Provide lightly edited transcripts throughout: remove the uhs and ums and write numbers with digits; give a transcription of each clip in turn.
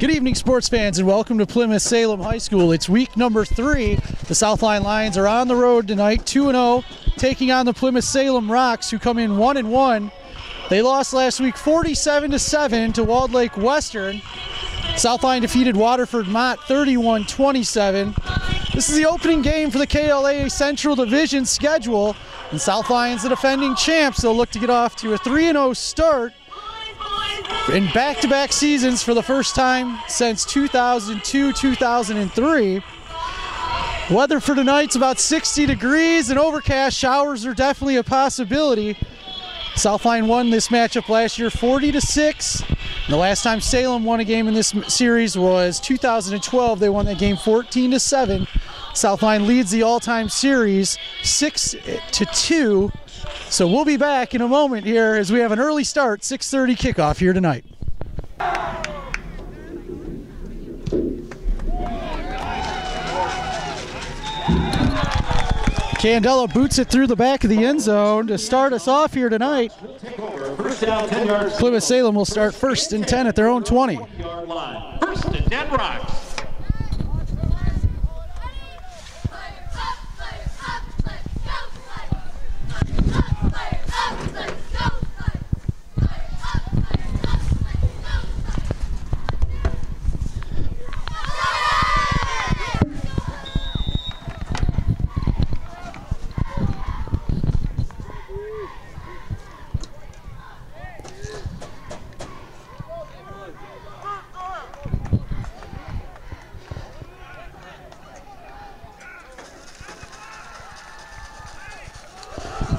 Good evening, sports fans, and welcome to Plymouth Salem High School. It's week number 3. The South Lyon Lions are on the road tonight, 2-0, taking on the Plymouth Salem Rocks, who come in 1-1. They lost last week 47-7 to Walled Lake Western. South Lyon defeated Waterford Mott 31-27. This is the opening game for the KLA Central Division schedule, and South Lyon's the defending champs. They'll look to get off to a 3-0 start in back-to-back seasons for the first time since 2002-2003. Weather for tonight's about 60 degrees and overcast. Showers are definitely a possibility. South Lyon won this matchup last year 40-6. The last time Salem won a game in this series was 2012. They won that game 14-7. South Lyon leads the all-time series 6-2. So we'll be back in a moment here as we have an early start, 6:30 kickoff here tonight. Candela boots it through the back of the end zone to start us off here tonight. Plymouth Salem will start 1st and 10 at their own 20. 1st and 10 Rocks.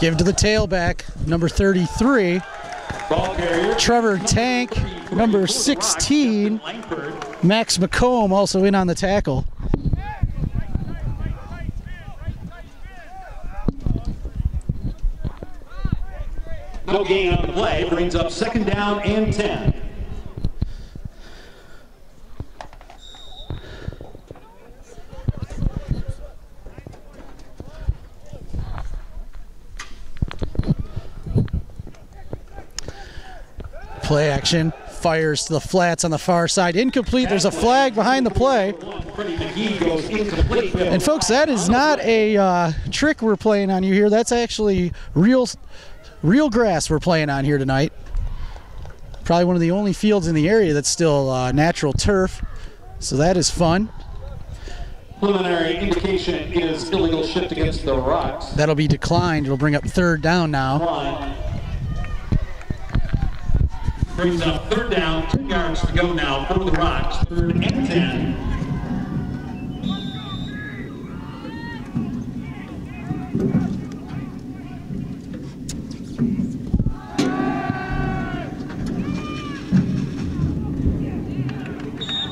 Give to the tailback, number 33. Trevor Tank, number 16. Max McComb also in on the tackle. No gain on the play, brings up 2nd down and 10. Play action, fires to the flats on the far side. Incomplete, there's a flag behind the play. And folks, that is not a trick we're playing on you here. That's actually real grass we're playing on here tonight. Probably one of the only fields in the area that's still natural turf. So that is fun. Preliminary indication is illegal shift against the Rocks. That'll be declined. It'll bring up 3rd down now. Brings up 3rd down, 2 yards to go now for the Rocks, 3rd and 10.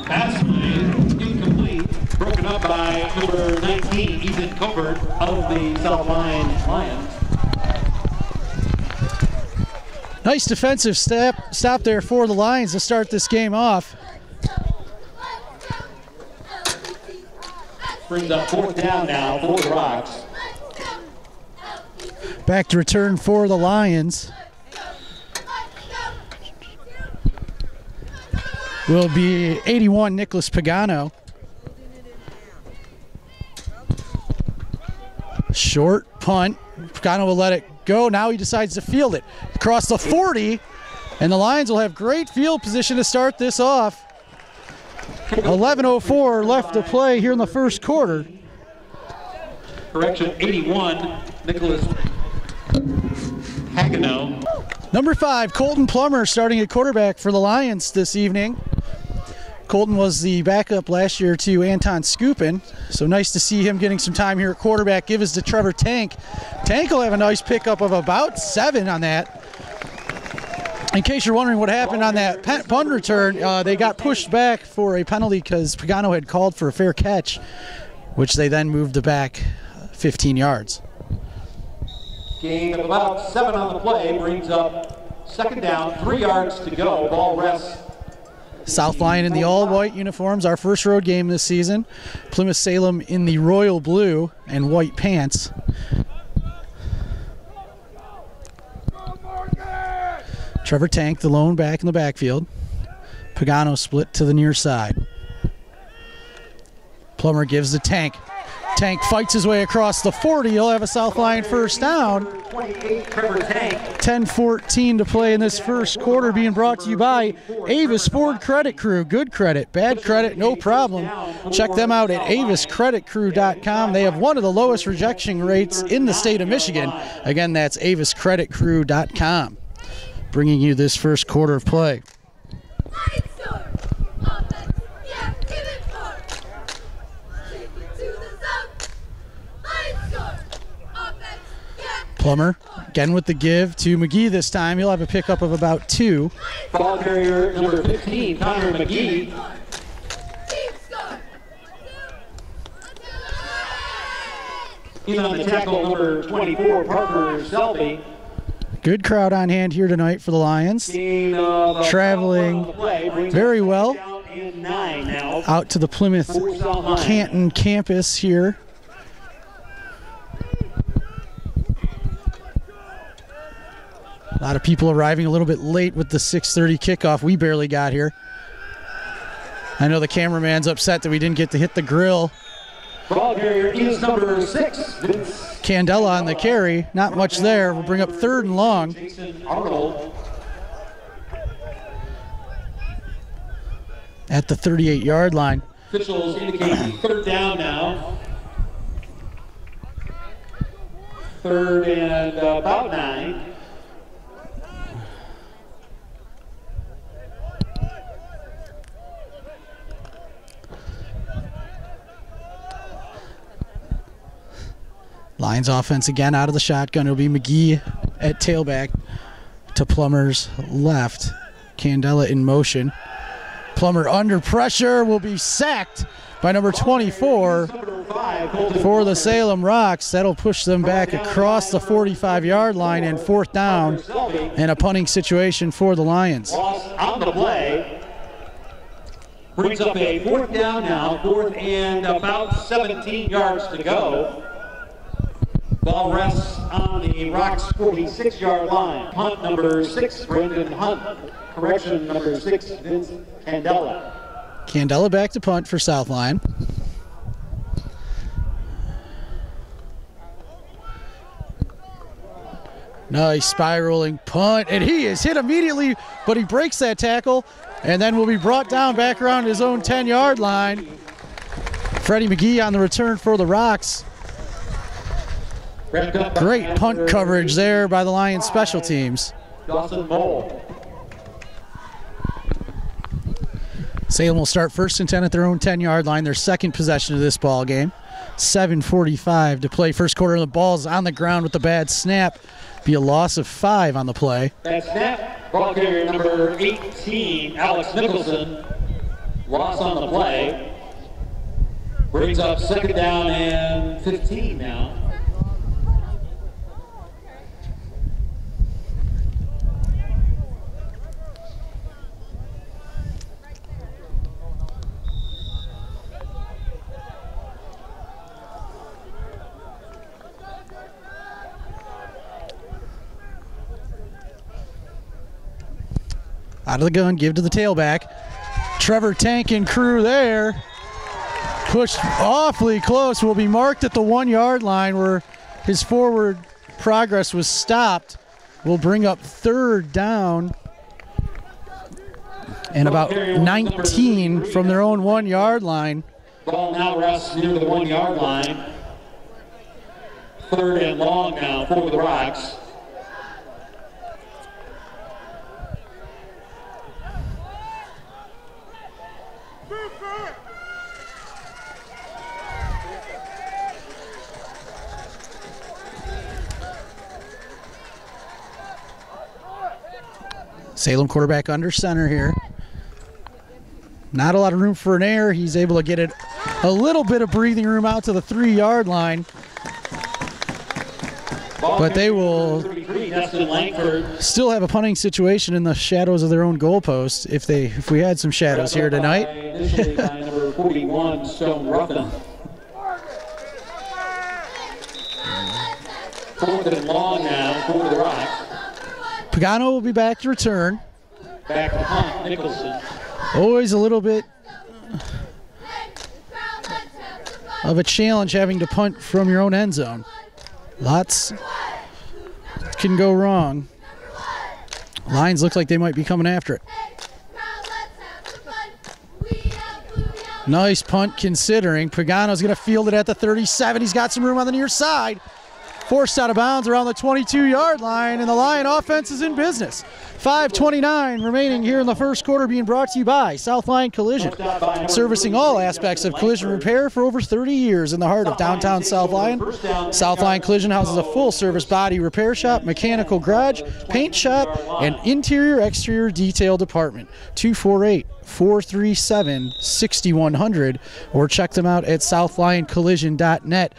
Pass play, incomplete, broken up by number 19, Ethan Covert of the South Lyon Lions. Nice defensive stop there for the Lions to start this game off. Brings up 4th down now for the Rocks. Back to return for the Lions. Will be 81, Nicholas Pagano. Short punt. Pagano will let it go. Now he decides to field it across the 40, and the Lions will have great field position to start this off. 11:04 left to play here in the first quarter. Correction, 81, Nicholas Pagano. Number 5, Colton Plummer, starting at quarterback for the Lions this evening. Colton was the backup last year to Anton Skupin, so nice to see him getting some time here at quarterback. Give us to Trevor Tank. Tank will have a nice pickup of about 7 on that. In case you're wondering what happened on that punt return, they got pushed back for a penalty because Pagano had called for a fair catch, which they then moved back 15 yards. Gain of about 7 on the play brings up 2nd down, 3 yards to go. Ball rests. South Lyon in the all-white uniforms, our first road game this season. Plymouth Salem in the royal blue and white pants. Trevor Tank, the lone back in the backfield. Pagano split to the near side. Plummer gives the Tank. Tank fights his way across the 40. He'll have a South Lyon first down. 10-14 to play in this first quarter, being brought to you by Avis Ford Credit Crew. Good credit, bad credit, no problem. Check them out at aviscreditcrew.com. They have one of the lowest rejection rates in the state of Michigan. Again, that's aviscreditcrew.com. Bringing you this first quarter of play. Plummer again with the give to McGee this time. He'll have a pickup of about 2. Ball carrier number 15, Connor McGee. In on the tackle, number 24, Parker Selby. Good crowd on hand here tonight for the Lions. Traveling very well out to the Plymouth Canton campus here. A lot of people arriving a little bit late with the 6:30 kickoff. We barely got here. I know the cameraman's upset that we didn't get to hit the grill. Ball carrier is number 6. Candela on the carry. Not much there. We'll bring up 3rd and long. At the 38-yard line. Officials indicate 3rd down now. 3rd and about 9. Lions offense again out of the shotgun. It'll be McGee at tailback to Plummer's left. Candela in motion. Plummer under pressure, will be sacked by number 24 for the Salem Rocks. That'll push them back across the 45-yard line and 4th down and a punting situation for the Lions. Loss on the play. Brings up a 4th down now, 4th and about 17 yards to go. Ball rests on the Rocks' 46-yard line. Punt number 6, Brendan Hunt. Correction number 6, Vince Candela. Candela back to punt for South Lyon. Nice spiraling punt, and he is hit immediately, but he breaks that tackle, and then will be brought down back around his own 10-yard line. Freddie McGee on the return for the Rocks. Great punt coverage there by the Lions special teams. Dawson Mole. Salem will start 1st and 10 at their own 10-yard line, their second possession of this ball game. 7:45 to play. First quarter, the ball's on the ground with a bad snap. Be a loss of 5 on the play. That snap, ball carrier number 18, Alex Nicholson. Loss on the play. Brings up 2nd down and 15 now. Out of the gun, give to the tailback. Trevor Tank and crew there. Pushed awfully close. Will be marked at the 1-yard line where his forward progress was stopped. Will bring up 3rd down and about 19 from their own 1-yard line. Ball now rests near the 1-yard line. 3rd and long now for the Rocks. Salem quarterback under center here. Not a lot of room for an error. He's able to get it a little bit of breathing room out to the 3-yard line. But they will still have a punting situation in the shadows of their own goalpost if we had some shadows here tonight. Initially by number 41, Stone Ruffin. 4th and long now for the Rocks. Pagano will be back to return. Back to punt, Nicholson. Always a little bit of a challenge having to punt from your own end zone. Lots can go wrong. Lions look like they might be coming after it. Nice punt considering. Pagano's going to field it at the 37. He's got some room on the near side. Forced out of bounds around the 22-yard line, and the Lion offense is in business. 5:29 remaining here in the first quarter, being brought to you by South Lyon Collision, servicing all aspects of collision repair for over 30 years in the heart of downtown South Lyon. South Lyon Collision houses a full-service body repair shop, mechanical garage, paint shop, and interior-exterior detail department. 248-437-6100, or check them out at southlioncollision.net.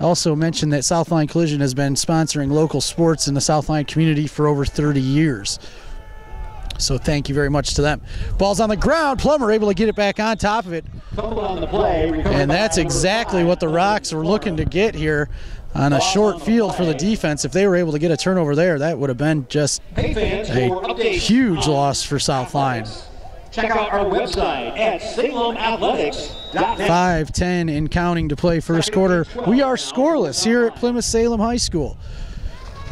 Also mentioned that South Lyon Collision has been sponsoring local sports in the South Lyon community for over 30 years. So thank you very much to them. Ball's on the ground. Plummer able to get it back on top of it. And that's exactly what the Rocks were looking to get here on a short field for the defense. If they were able to get a turnover there, that would have been just a huge loss for South Lyon. Check out our website at SalemAthletics.net. 5:10 and counting to play first quarter. We are scoreless here at Plymouth Salem High School.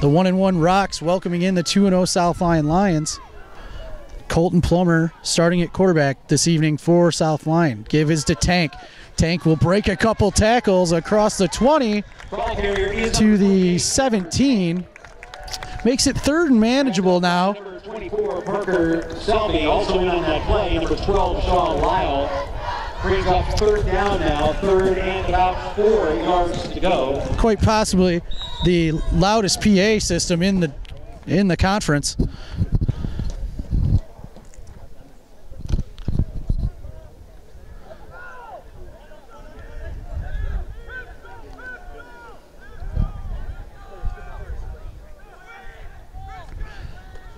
The 1-1 Rocks welcoming in the 2-0 South Lyon Lions. Colton Plummer starting at quarterback this evening for South Lyon. Give is to Tank. Tank will break a couple tackles across the 20 to the 17. Makes it third and manageable now. 24, Parker Selby, also in on that play. Number 12, Sean Lyle. Brings up third down now, third and about 4 yards to go. Quite possibly the loudest PA system in the conference.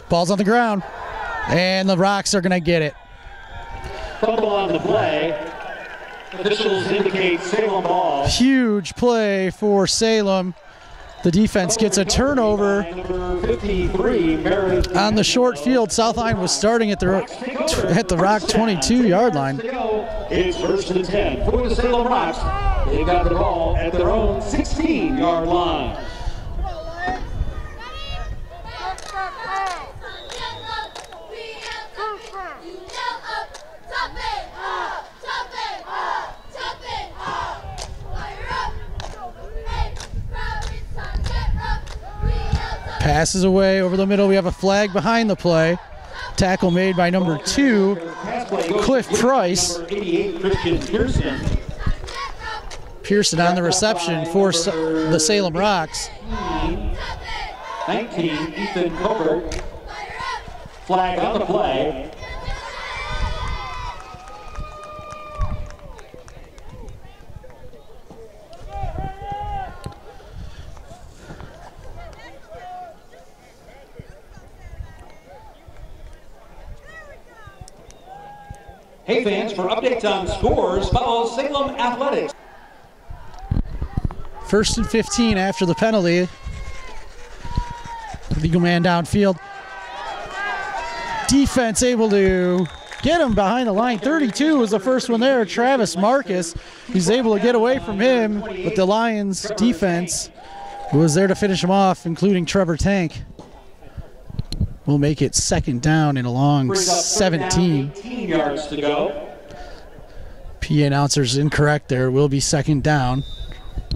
Ball's on the ground, and the Rocks are going to get it. Fumble on the play. Officials indicate Salem ball. Huge play for Salem. The defense gets a turnover on the short field. South Lyon was starting at the Rock 22-yard line. It's first and 10 for the Salem Rocks. They got the ball at their own 16-yard line. Passes away over the middle. We have a flag behind the play. Tackle made by number 2, Cliff Price. Pearson on the reception for the Salem Rocks. 19, Ethan Colbert. Flag on the play. Hey fans, for updates on scores, follow Salem Athletics. First and 15 after the penalty. Legal man downfield. Defense able to get him behind the line. 32 was the first one there. Travis Marcus. He's able to get away from him, but the Lions defense was there to finish him off, including Trevor Tank. We'll make it second down and a long 17. 18 yards to go. PA announcer's incorrect there. It will be second down.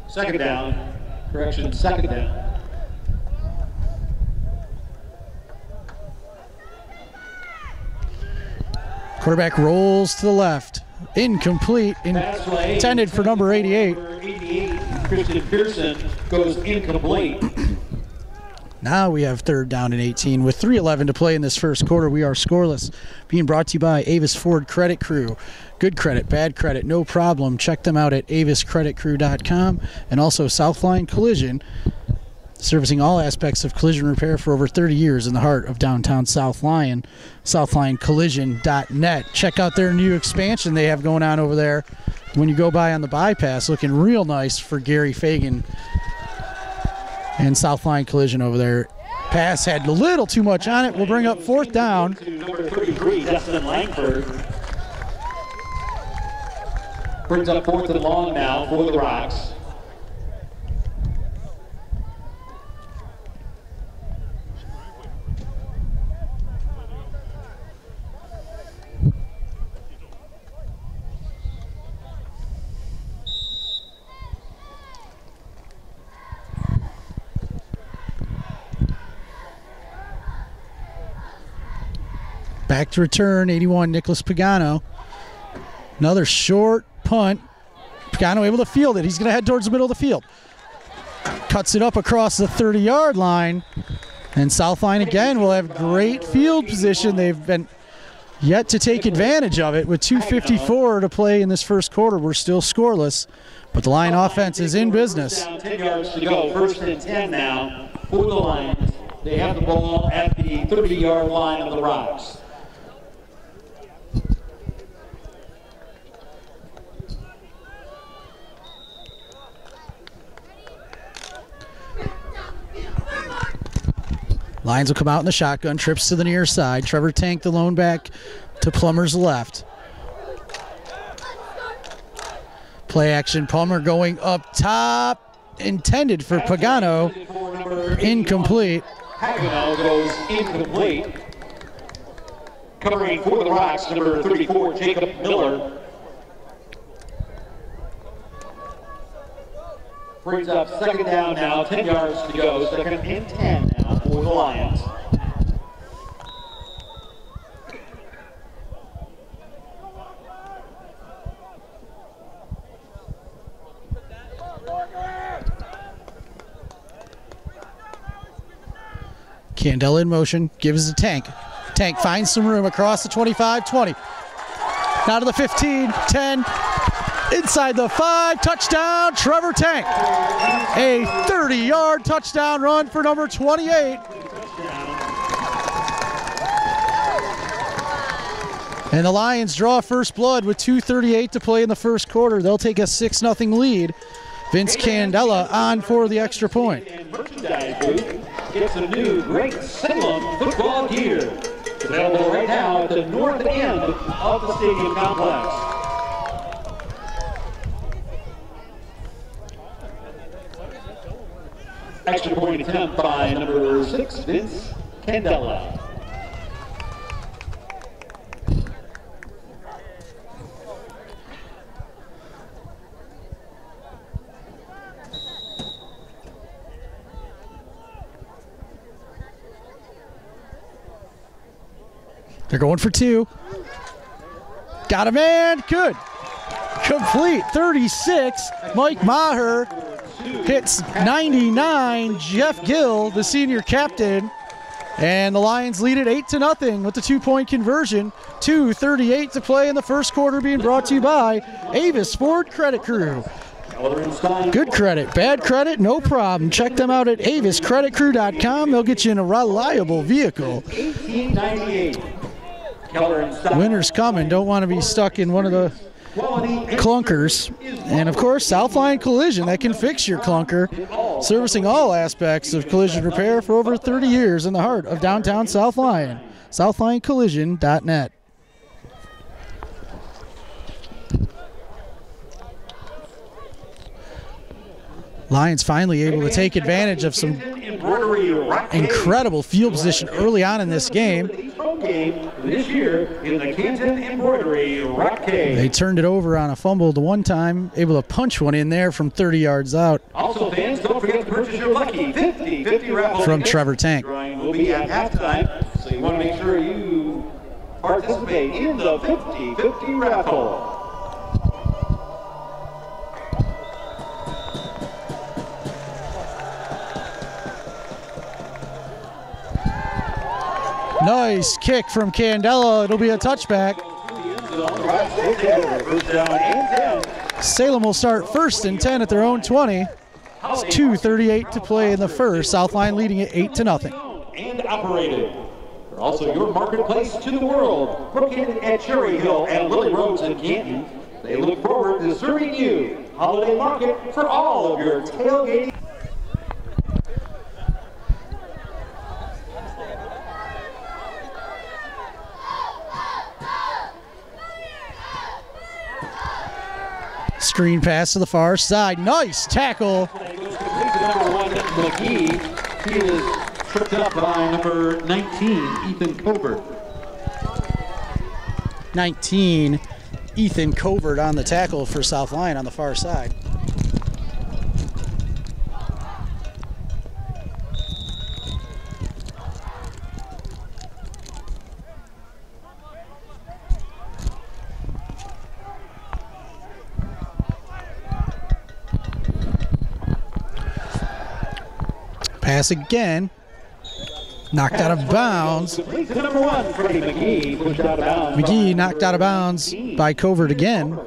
Second down. Correction, second down. Quarterback rolls to the left. Incomplete. Intended for number 88. Number 88, Christian Pearson, goes incomplete. Now we have third down and 18 with 3:11 to play in this first quarter. We are scoreless. Being brought to you by Avis Ford Credit Crew. Good credit, bad credit, no problem. Check them out at aviscreditcrew.com, and also South Lyon Collision, servicing all aspects of collision repair for over 30 years in the heart of downtown South Lyon. SouthLyonCollision.net. Check out their new expansion they have going on over there. When you go by on the bypass, looking real nice for Gary Fagan and South Lyon Collision over there. Pass had a little too much on it. We'll bring up fourth down. To number 33, Destin Langford. Brings up 4th and long now for the Rocks. Back to return, 81, Nicholas Pagano. Another short punt. Pagano able to field it. He's going to head towards the middle of the field. Cuts it up across the 30-yard line. And Southline again will have great field position. They've been yet to take advantage of it with 2:54 to play in this first quarter. We're still scoreless, but the Lion offense is in business. 10 yards to go. 1st and 10 now for the Lions. They have the ball at the 30-yard line of the Rocks. Lions will come out in the shotgun, trips to the near side. Trevor Tank, the lone back, to Plummer's left. Play action, Plummer going up top, intended for Pagano, incomplete. Pagano goes incomplete. Covering for the Rocks, number 34, Jacob Miller. Brings up 2nd down now, 10 yards to go, 2nd and 10 now for the Lions. Candela in motion, gives the Tank. Tank finds some room across the 25, 20. Now to the 15, 10. Inside the 5, touchdown, Trevor Tank. A 30-yard touchdown run for number 28. And the Lions draw first blood with 2:38 to play in the first quarter. They'll take a 6-0 lead. Vince Candela on for the extra point. Merchandise booth gets a new great Salem football gear. Available right now at the north end of the stadium complex. Extra point attempt by number 6, Vince Candela. They're going for 2. Got a man, good. Complete, 36, Mike Maher. Hits 99, Jeff Gill, the senior captain. And the Lions lead it 8-0 with the 2-point conversion. 2:38 to play in the first quarter, being brought to you by Avis Ford Credit Crew. Good credit, bad credit, no problem. Check them out at aviscreditcrew.com. They'll get you in a reliable vehicle. 1898. Winter's coming, don't want to be stuck in one of the clunkers. And of course, Southline Collision, that can fix your clunker, servicing all aspects of collision repair for over 30 years in the heart of downtown South Lyon. SouthlineCollision.net. Lions finally able to take advantage of some incredible field position early on in this game. This year in the Canton Embroidery Rockade. They turned it over on a fumble the one time, able to punch one in there from 30 yards out. Also, fans, don't forget to purchase your lucky 50/50 raffle from Trevor Tank. Drawing will be at halftime, so you want to make sure you participate in the 50/50 raffle. Nice kick from Candela. It'll be a touchback. Salem will start 1st and 10 at their own 20. It's 2:38 to play in the first. Southline leading it 8-0. And operated. They're also your marketplace to the world. Located at Cherry Hill and Lily Roads in Canton. They look forward to serving you. Holiday market for all of your tailgating. Screen pass to the far side. Nice tackle. Number 1, McGee. He is tripped up by number 19, Ethan Covert. 19, Ethan Covert on the tackle for South Lyon on the far side. Pass again. Knocked out of bounds. Number 1, Freddie McGee, pushed out of bounds. McGee knocked out of bounds by Covert again.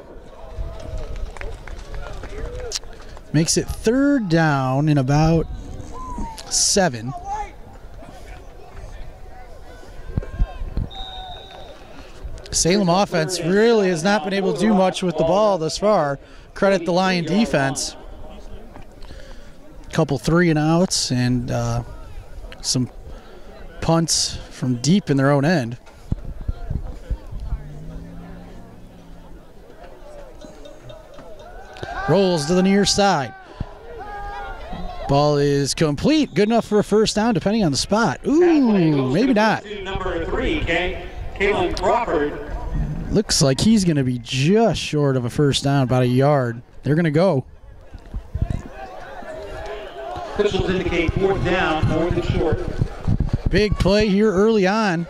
Makes it 3rd down in about 7. Salem offense really has not been able to do much with the ball thus far. Credit the Lyon defense. Couple 3-and-outs and some punts from deep in their own end. Rolls to the near side. Ball is complete. Good enough for a first down depending on the spot. Ooh, maybe not. Number 3, Kalen Crawford. Looks like he's going to be just short of a first down, about a yard. They're going to go. Officials indicate 4th down, more than short. Big play here early on.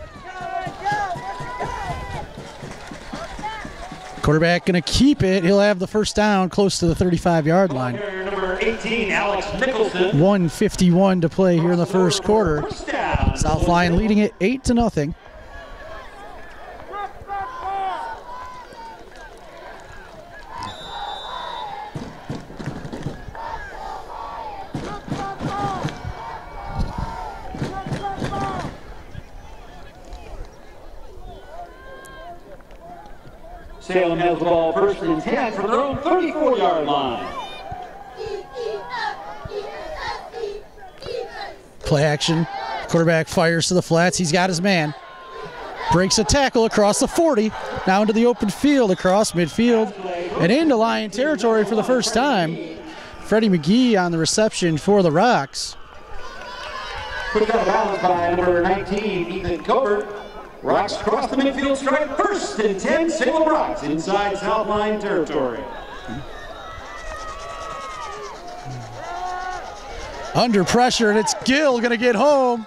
Quarterback going to keep it. He'll have the first down close to the 35-yard line. Number 18, Alex Nicholson. 1:51 to play here in the first quarter. South Lyon leading it 8-0. Salem has the ball 1st and 10 from their own 34-yard line. Play action. Quarterback fires to the flats. He's got his man. Breaks a tackle across the 40. Now into the open field, across midfield, and into Lyon territory for the first time. Freddie McGee on the reception for the Rocks. Put out of bounds by number 19, Ethan Covert. Rocks cross the midfield stripe, 1st and 10, Salem Rocks inside South Lyon territory. Under pressure, and it's Gill going to get home.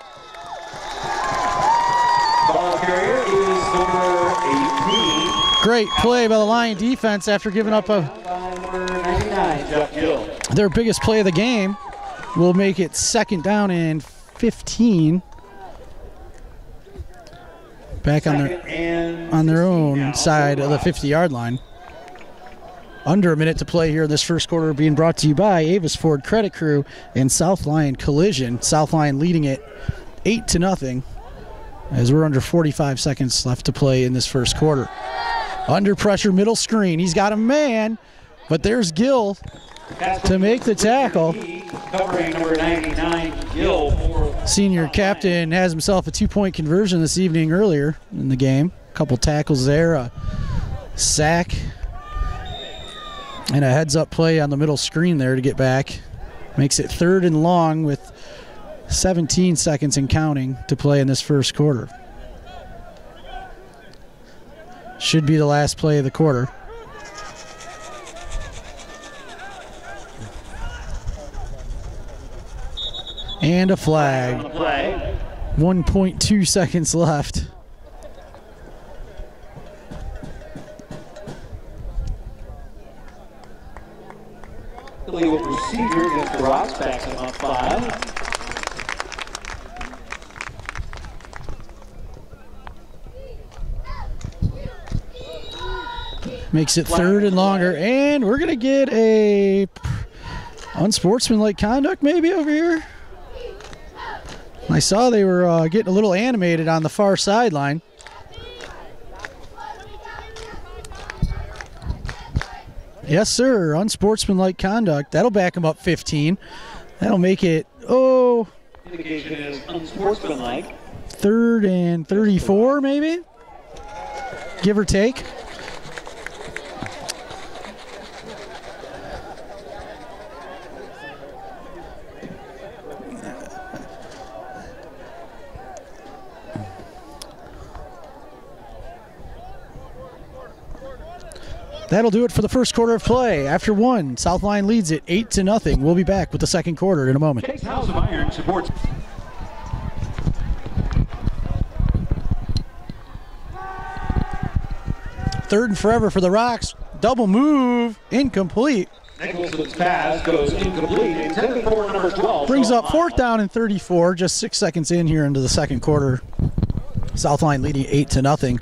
Ball carrier is number 18. Great play by the Lyon defense after giving up Number 99, Jeff Gill. their biggest play of the game. Will make it 2nd down and 15. Back on their own side of the 50-yard line. Under a minute to play here in this first quarter, being brought to you by Avis Ford Credit Crew and South Lyon Collision. South Lyon leading it 8-0 as we're under 45 seconds left to play in this first quarter. Under pressure, middle screen. He's got a man, but there's Gill to make the tackle. Covering number 99, Gill. Senior captain has himself a 2-point conversion this evening earlier in the game. A couple tackles there, a sack, and a heads-up play on the middle screen there to get back. Makes it 3rd and long with 17 seconds and counting to play in this first quarter. Should be the last play of the quarter. And a flag. 1.2 seconds left. Illegal procedure against the Rocks, backs him up 5. Makes it 3rd and longer, and we're gonna get a unsportsmanlike conduct maybe over here. I saw they were getting a little animated on the far sideline. Yes, sir. Unsportsmanlike conduct. That'll back him up 15. That'll make it, Indication is unsportsmanlike. 3rd and 34 maybe, give or take. That'll do it for the first quarter of play. After one, South Lyon leads it 8-0. We'll be back with the second quarter in a moment. Chase House of Iron supports. Third and forever for the Rocks. Double move, incomplete. Nicholson's pass goes incomplete. Intended for number 12. Brings up fourth down and 34, just 6 seconds in here into the second quarter. South Lyon leading 8-0.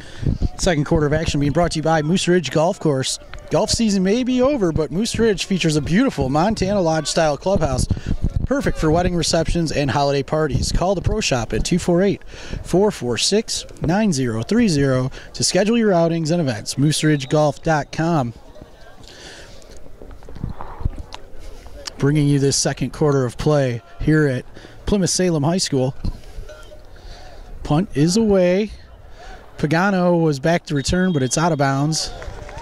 Second quarter of action being brought to you by Moose Ridge Golf Course. Golf season may be over, but Moose Ridge features a beautiful Montana Lodge-style clubhouse, perfect for wedding receptions and holiday parties. Call the Pro Shop at 248-446-9030 to schedule your outings and events. MooseRidgeGolf.com. Bringing you this second quarter of play here at Plymouth Salem High School. Punt is away. Pagano was back to return, but it's out of bounds.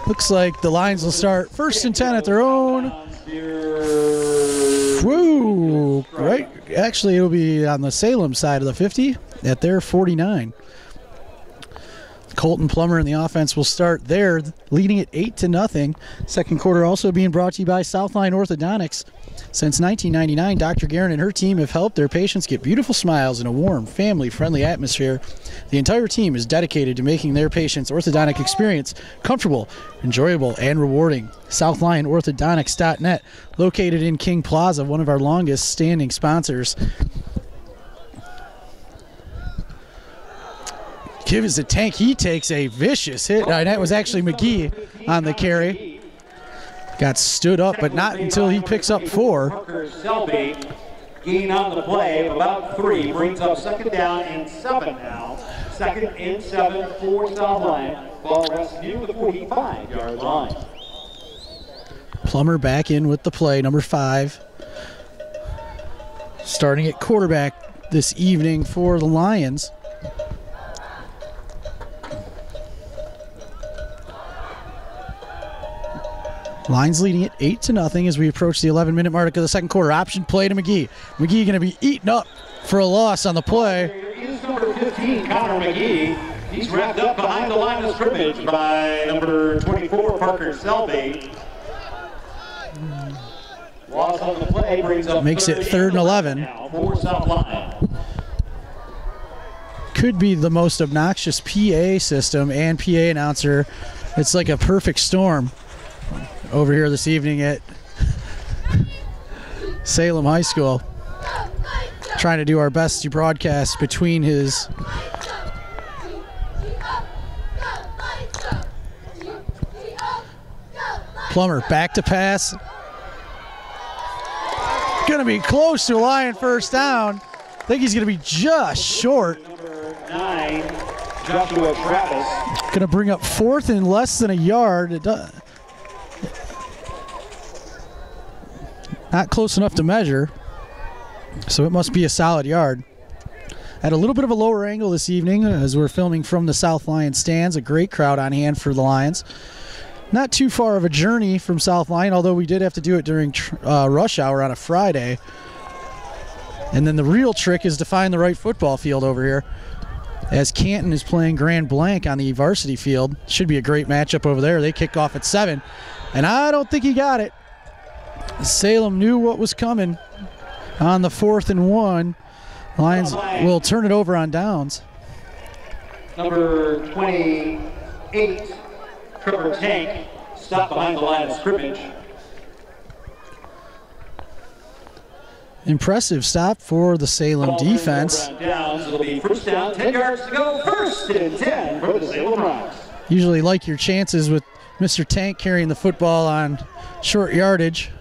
Looks like the Lions will start 1st and 10 at their own. Woo! Right. Actually, it'll be on the Salem side of the 50 at their 49. Colton Plummer and the offense will start there, leading it 8-0. Second quarter also being brought to you by South Lyon Orthodontics. Since 1999, Dr. Guerin and her team have helped their patients get beautiful smiles in a warm, family-friendly atmosphere. The entire team is dedicated to making their patients' orthodontic experience comfortable, enjoyable, and rewarding. SouthLyonOrthodontics.net, located in King Plaza, one of our longest-standing sponsors. Give us a Tank. He takes a vicious hit. That was actually McGee on the carry. Got stood up, but not until he picks up 4. Selby gain on the play of about 3. Brings up second down and 7 now. Second and 7 for South Lyon. Ball rests near the 45-yard line. Plummer back in with the play, number 5. Starting at quarterback this evening for the Lions. Lions leading it 8-0 as we approach the 11-minute mark of the second quarter. Option play to McGee. McGee going to be eaten up for a loss on the play. Is number 15, Connor McGee. He's wrapped up behind the line of scrimmage by number 24, Parker Selby. Loss on the play brings up makes it 3rd and 11. For South Lyon. Could be the most obnoxious PA system and PA announcer. It's like a perfect storm over here this evening at Salem High School. Trying to do our best to broadcast between his Plummer back to pass. Gonna be close to a Lion first down. I think he's gonna be just short. Number 9, Joshua Travis. Gonna bring up 4th and less than a yard. Not close enough to measure, so it must be a solid yard. At a little bit of a lower angle this evening as we're filming from the South Lyon stands. A great crowd on hand for the Lions. Not too far of a journey from South Lyon, although we did have to do it during rush hour on a Friday. And then the real trick is to find the right football field over here, as Canton is playing Grand Blanc on the varsity field. Should be a great matchup over there. They kick off at 7, and I don't think he got it. Salem knew what was coming on the 4th and 1. Lions will turn it over on downs. Number 28, Trevor Tank, stopped behind the line of scrimmage. Impressive stop for the Salem defense. Downs. It'll be first down, 10 yards to go. 1st and 10 for the Salem Rocks. Usually like your chances with Mr. Tank carrying the football on short yardage.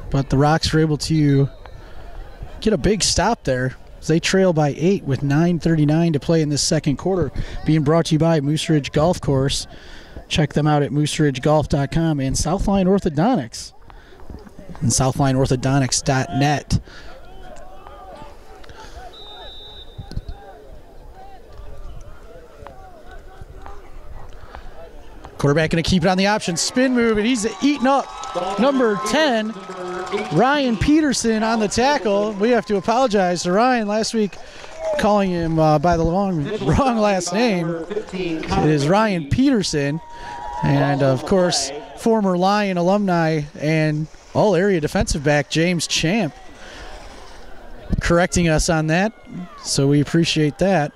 But the Rocks were able to get a big stop there. They trail by 8 with 9:39 to play in this second quarter. Being brought to you by Moose Ridge Golf Course. Check them out at mooseridgegolf.com and South Lyon Orthodontics and SouthLyonOrthodontics.net. Quarterback going to keep it on the option. Spin move, and he's eaten up. Number 10, Ryan Peterson on the tackle. We have to apologize to Ryan last week, calling him by the wrong last name. It is Ryan Peterson. And of course, former Lyon alumni and all-area defensive back James Champ correcting us on that, so we appreciate that.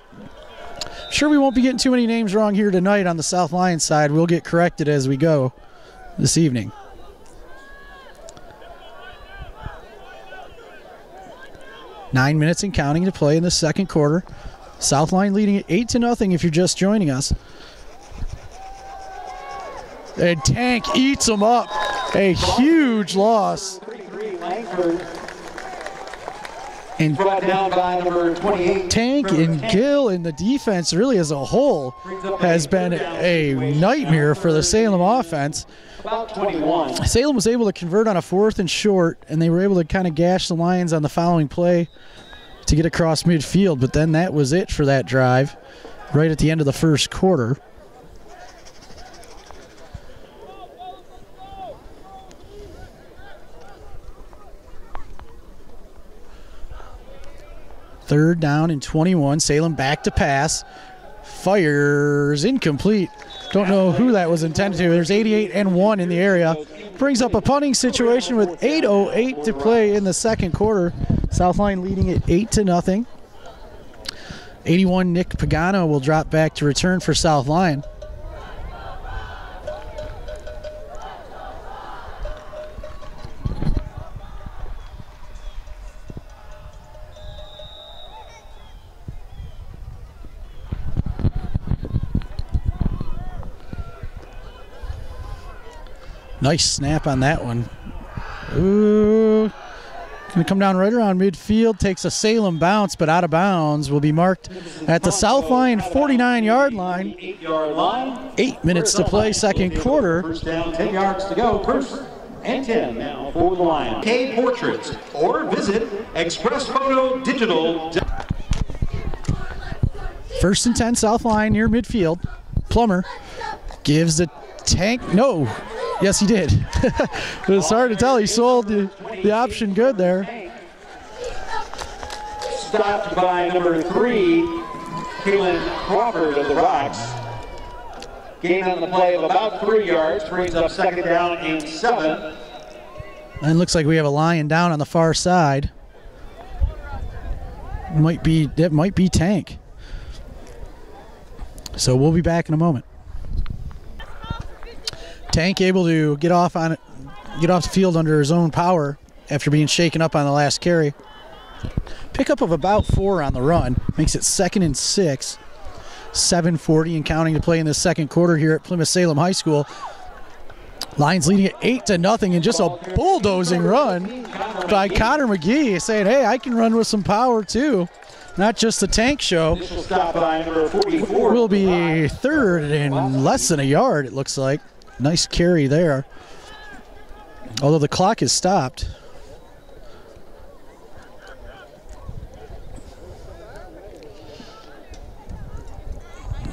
Sure, we won't be getting too many names wrong here tonight on the South Lyon side. We'll get corrected as we go this evening. Nine minutes and counting to play in the second quarter. South Lyon leading it 8-0 if you're just joining us. And Tank eats them up. A huge loss. And brought down by number 28. Tank and Gill and the defense really as a whole has been a nightmare for the Salem offense. About 21. Salem was able to convert on a 4th and short, and they were able to kind of gash the Lions on the following play to get across midfield, but then that was it for that drive right at the end of the first quarter. Third down and 21. Salem back to pass. Fires incomplete. Don't know who that was intended to. There's 88 and 1 in the area. Brings up a punting situation with 8:08 to play in the second quarter. South Lyon leading it 8-0. 81 Nick Pagano will drop back to return for South Lyon. Nice snap on that one. Ooh. Going to come down right around midfield. Takes a Salem bounce, but out of bounds. Will be marked at the South Lyon 49-yard line. 8-yard line. 8 minutes to play, second quarter. First down, 10 yards to go. First and 10 now for the Lions. K Portraits or visit Express Photo Digital. First and 10, South Lyon near midfield. Plummer gives the Tank. No. Yes, he did. It was hard to tell. He sold the option good there. Stopped by number 3, Kaylin Crawford of the Rocks. Gain on the play of about 3 yards. Brings up second down and 7. And looks like we have a Lion down on the far side. It might be Tank. So we'll be back in a moment. Tank able to get off the field under his own power after being shaken up on the last carry. Pickup of about 4 on the run. Makes it 2nd and 6. 7:40 and counting to play in the second quarter here at Plymouth Salem High School. Lions leading it 8-0 and just a bulldozing run by Connor McGee, saying, hey, I can run with some power too. Not just the Tank show. Will be third and less than a yard, it looks like. Nice carry there. Although the clock is stopped.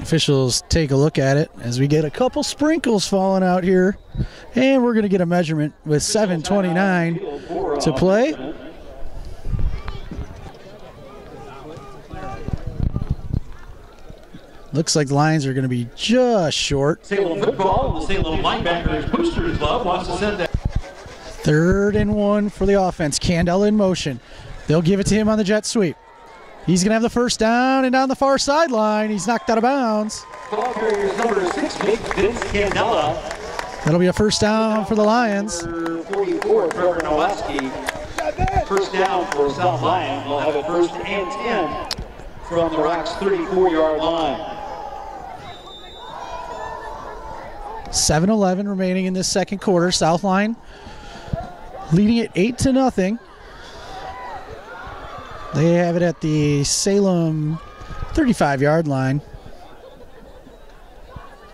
Officials take a look at it as we get a couple sprinkles falling out here. And we're going to get a measurement with 7:29 to play. Looks like the Lions are going to be just short. Salem football, the Salem linebackers Boosters Club wants to send that. 3rd and 1 for the offense. Candela in motion. They'll give it to him on the jet sweep. He's going to have the first down and down the far sideline. He's knocked out of bounds. Ball carriers number 6, Vince Candela. That'll be a first down for the Lions. 44, Trevor Nowatzki. First down for South Lyon. We'll have it 1st and 10 from the Rocks' 34-yard line. 7:11 remaining in this second quarter. South Lyon leading it 8-0. They have it at the Salem 35-yard line.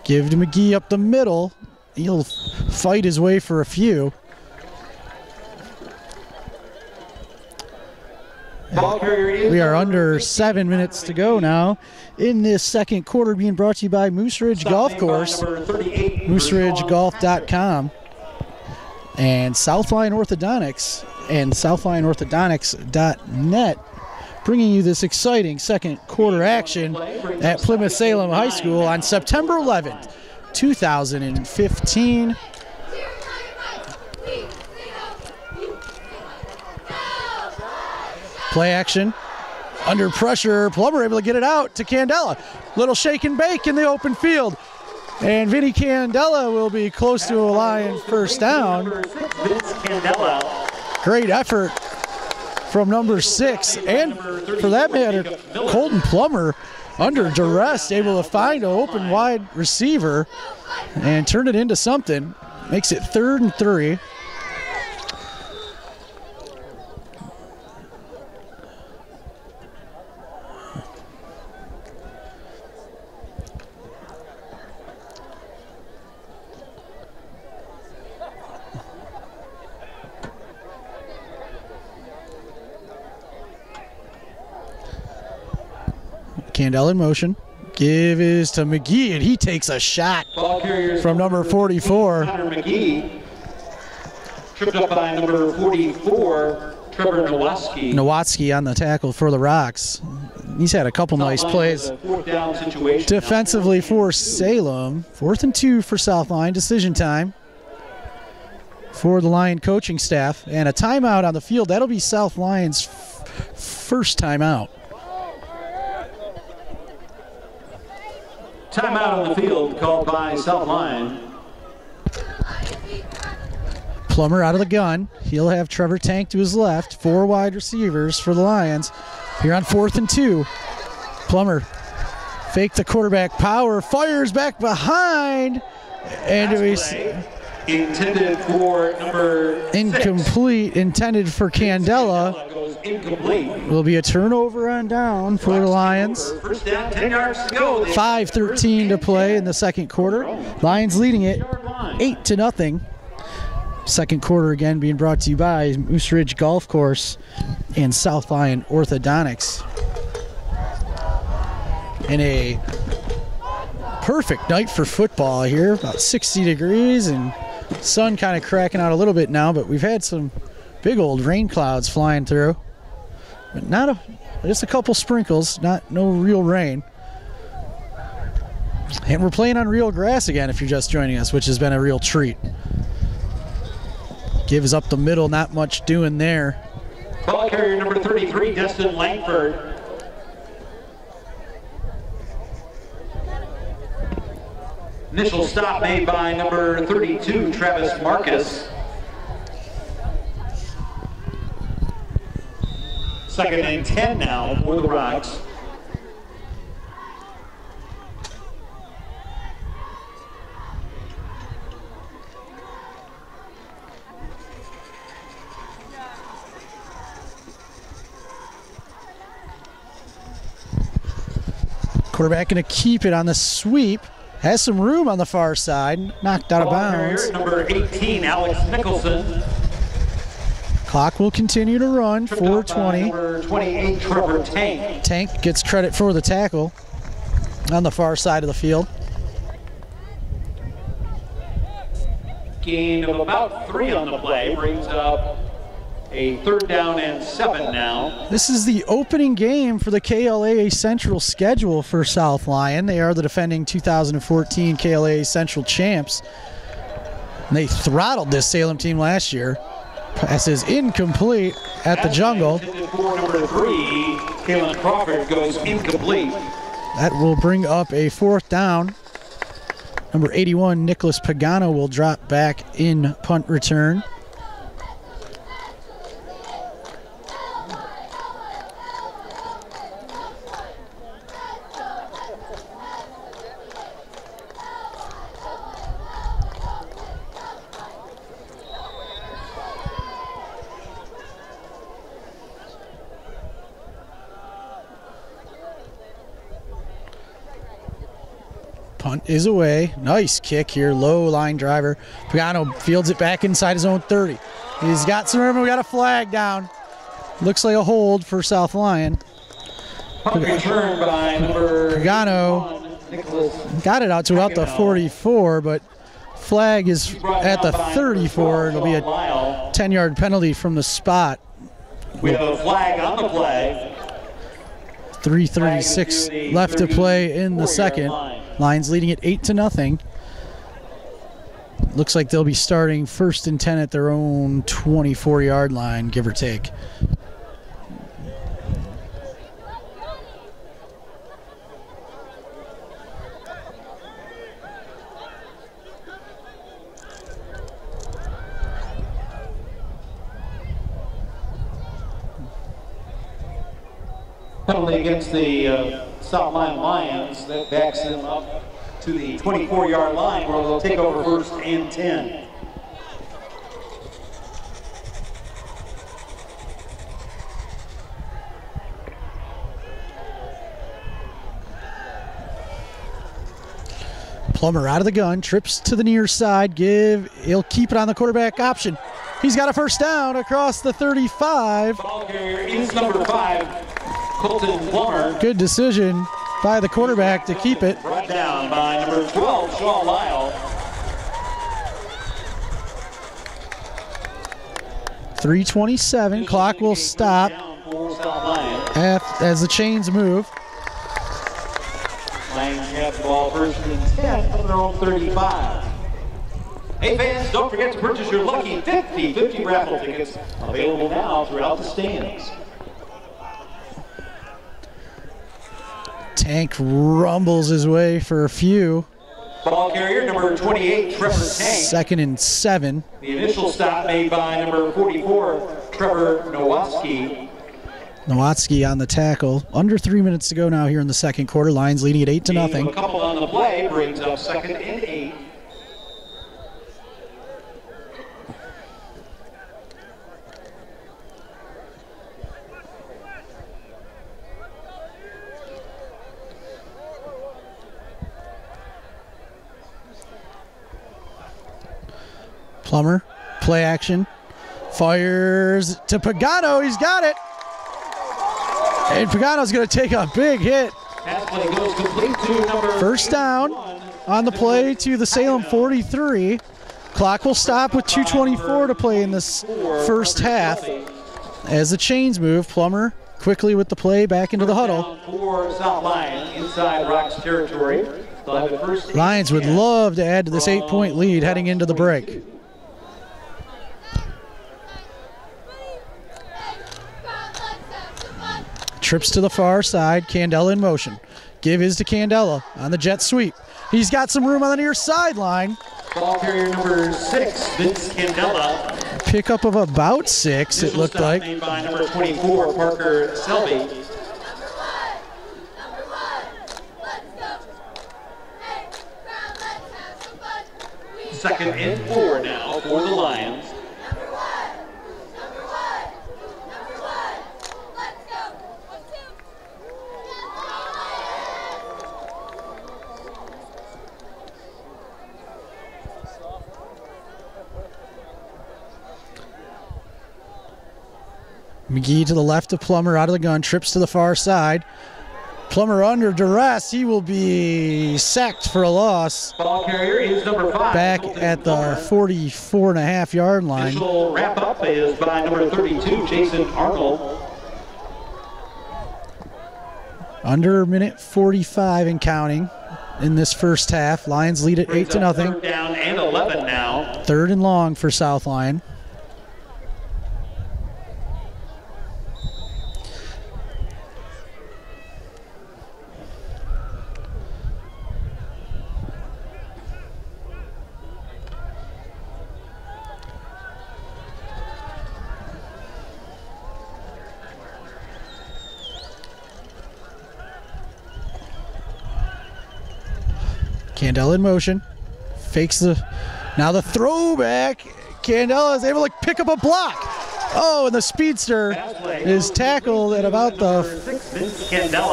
Give to McGee up the middle. He'll fight his way for a few. We are under 7 minutes to go now in this second quarter, being brought to you by Moose Ridge Golf Course, mooseridgegolf.com, and South Lyon Orthodontics and southlynorthodontics.net, bringing you this exciting second quarter action at Plymouth Salem High School on September 11th, 2015. Play action. Under pressure, Plummer able to get it out to Candela. Little shake and bake in the open field. And Vinny Candela will be close to a Lion first down. Great effort from number 6. And for that matter, Colton Plummer under duress, able to find an open wide receiver and turn it into something. Makes it 3rd and 3. Candela in motion. Give is to McGee, and he takes a shot from number 44. McGee, tripped up by number 44, Trevor Nowatzki. Nowatzki on the tackle for the Rocks. He's had a couple nice plays defensively for Salem. 4th and 2 for South Lyon. Decision time for the Lion coaching staff. And a timeout on the field. That'll be South Lyon's first timeout. Timeout on the field called by South Lyon. Plummer out of the gun. He'll have Trevor Tank to his left. 4 wide receivers for the Lions. Here on 4th and 2. Plummer fake the quarterback power. Fires back behind. And it was intended for number incomplete. 6. Intended for Candela. Goes incomplete. Will be a turnover on down for the Lions. First down, 10 yards to go. 5:13 to play in the second quarter. Lions leading it 8-0. Second quarter again being brought to you by Moose Ridge Golf Course and South Lyon Orthodontics. And a perfect night for football here. About 60 degrees and sun kind of cracking out a little bit now, but we've had some big old rain clouds flying through. But just a couple sprinkles, no real rain. And we're playing on real grass again if you're just joining us, which has been a real treat. Gives up the middle, not much doing there. Ball carrier number 33, Destin Langford. Initial stop made by number 32, Travis Marcus. Second and 10 now for the Rocks. Quarterback going to keep it on the sweep. Has some room on the far side. Knocked out of bounds. Number 18, Alex Nicholson. Clock will continue to run. 4:20. Number 28, Trevor Tank. Tank gets credit for the tackle on the far side of the field. Gain of about 3 on the play. Brings up a 3rd down and 7 now. This is the opening game for the KLAA Central schedule for South Lyon. They are the defending 2014 KLAA Central champs. And they throttled this Salem team last year. Pass is incomplete at the jungle. For number 3, Kalen Crawford goes incomplete. That will bring up a 4th down. Number 81, Nicholas Pagano, will drop back in punt return. Punt is away. Nice kick here. Low line driver. Pagano fields it back inside his own 30. He's got some room. We got a flag down. Looks like a hold for South Lyon. Punt return by number Pagano got it out to about the 44, but flag is at the 34. It'll be a 10-yard penalty from the spot. We have a flag on the play. 3:36 left to play in the second. Lions leading it 8-0. Looks like they'll be starting 1st and 10 at their own 24-yard line, give or take. Penalty against the South Lyon Lions that backs them up to the 24-yard line where they'll take over 1st and 10. Plummer out of the gun, trips to the near side, he'll keep it on the quarterback option. He's got a 1st down across the 35. Ball carrier is number 5, Colton Plummer. Good decision by the quarterback to keep it. Brought down by number 12, Sean Lyle. 3:27, clock will stop as the chains move. Lions have the ball 1st and 10 from their own 35. Hey fans, don't forget to purchase your lucky 50/50 raffle tickets, available now throughout the stands. Tank rumbles his way for a few. Ball carrier number 28, Trevor Tank. 2nd and 7. The initial stop made by number 44, Trevor Nowatzki. Nowatzki on the tackle. Under 3 minutes to go now here in the 2nd quarter. Lions leading at 8-0. A couple on the play brings up 2nd and 8. Plummer, play action, fires to Pagano. He's got it. And Pagano's going to take a big hit. Goes complete to number 1st down on the play to the Salem 43. Clock will stop with 2:24 to play in this 1st half. As the chains move, Plummer quickly with the play back into the huddle. For South Lyon inside Rock's territory. Lions would love to add to this 8-point lead heading into the break. Trips to the far side, Candela in motion. Give his to Candela on the jet sweep. He's got some room on the near sideline. Ball carrier number 6, Vince Candela. Pickup of about 6, it looked like. Made by number 24, Parker Selby. Second and 4 now for the Lions. McGee to the left of Plummer, out of the gun, trips to the far side. Plummer under duress. He will be sacked for a loss. Ball carrier is number 5. Back at the 44.5-yard line. Initial wrap up is by number 32, Jason Arnold. Under a minute 45 and counting in this 1st half. Lions lead at 8-0. 3rd down and 11 now. 3rd and long for South Lyon. Candela in motion, fakes now the throwback. Candela is able to pick up a block. Oh, and the speedster is tackled at about the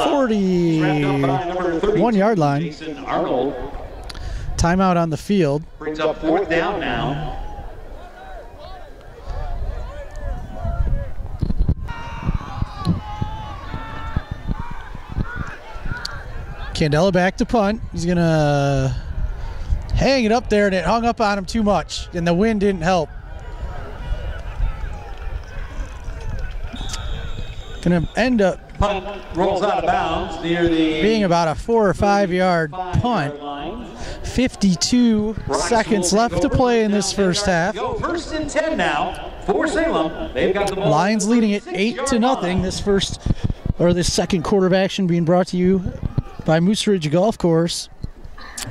41-yard line. Timeout on the field. Brings up 4th down now. Candela back to punt. He's going to hang it up there, and it hung up on him too much, and the wind didn't help. Going to end up punt rolls out of bounds near the being about a 4 or 5 yard punt. 52 seconds left to play in this first half. First and 10 now for Salem. They've got the ball. Lions leading it 8-0. This second quarter of action being brought to you by Moose Ridge Golf Course.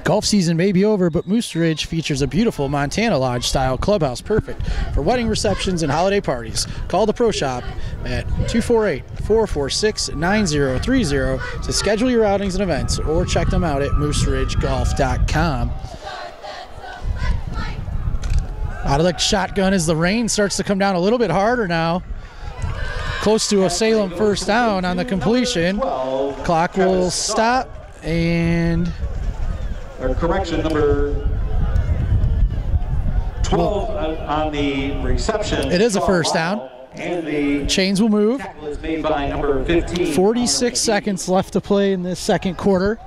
Golf season may be over, but Moose Ridge features a beautiful Montana Lodge-style clubhouse perfect for wedding receptions and holiday parties. Call the Pro Shop at 248-446-9030 to schedule your outings and events, or check them out at mooseridgegolf.com. Out of the shotgun as the rain starts to come down a little bit harder now. Close to a Salem first down on the completion. Clock will stop, and correction, number 12 on the reception. It is a first down. And the chains will move. tackle is made by number 15. 46 seconds left to play in this second quarter.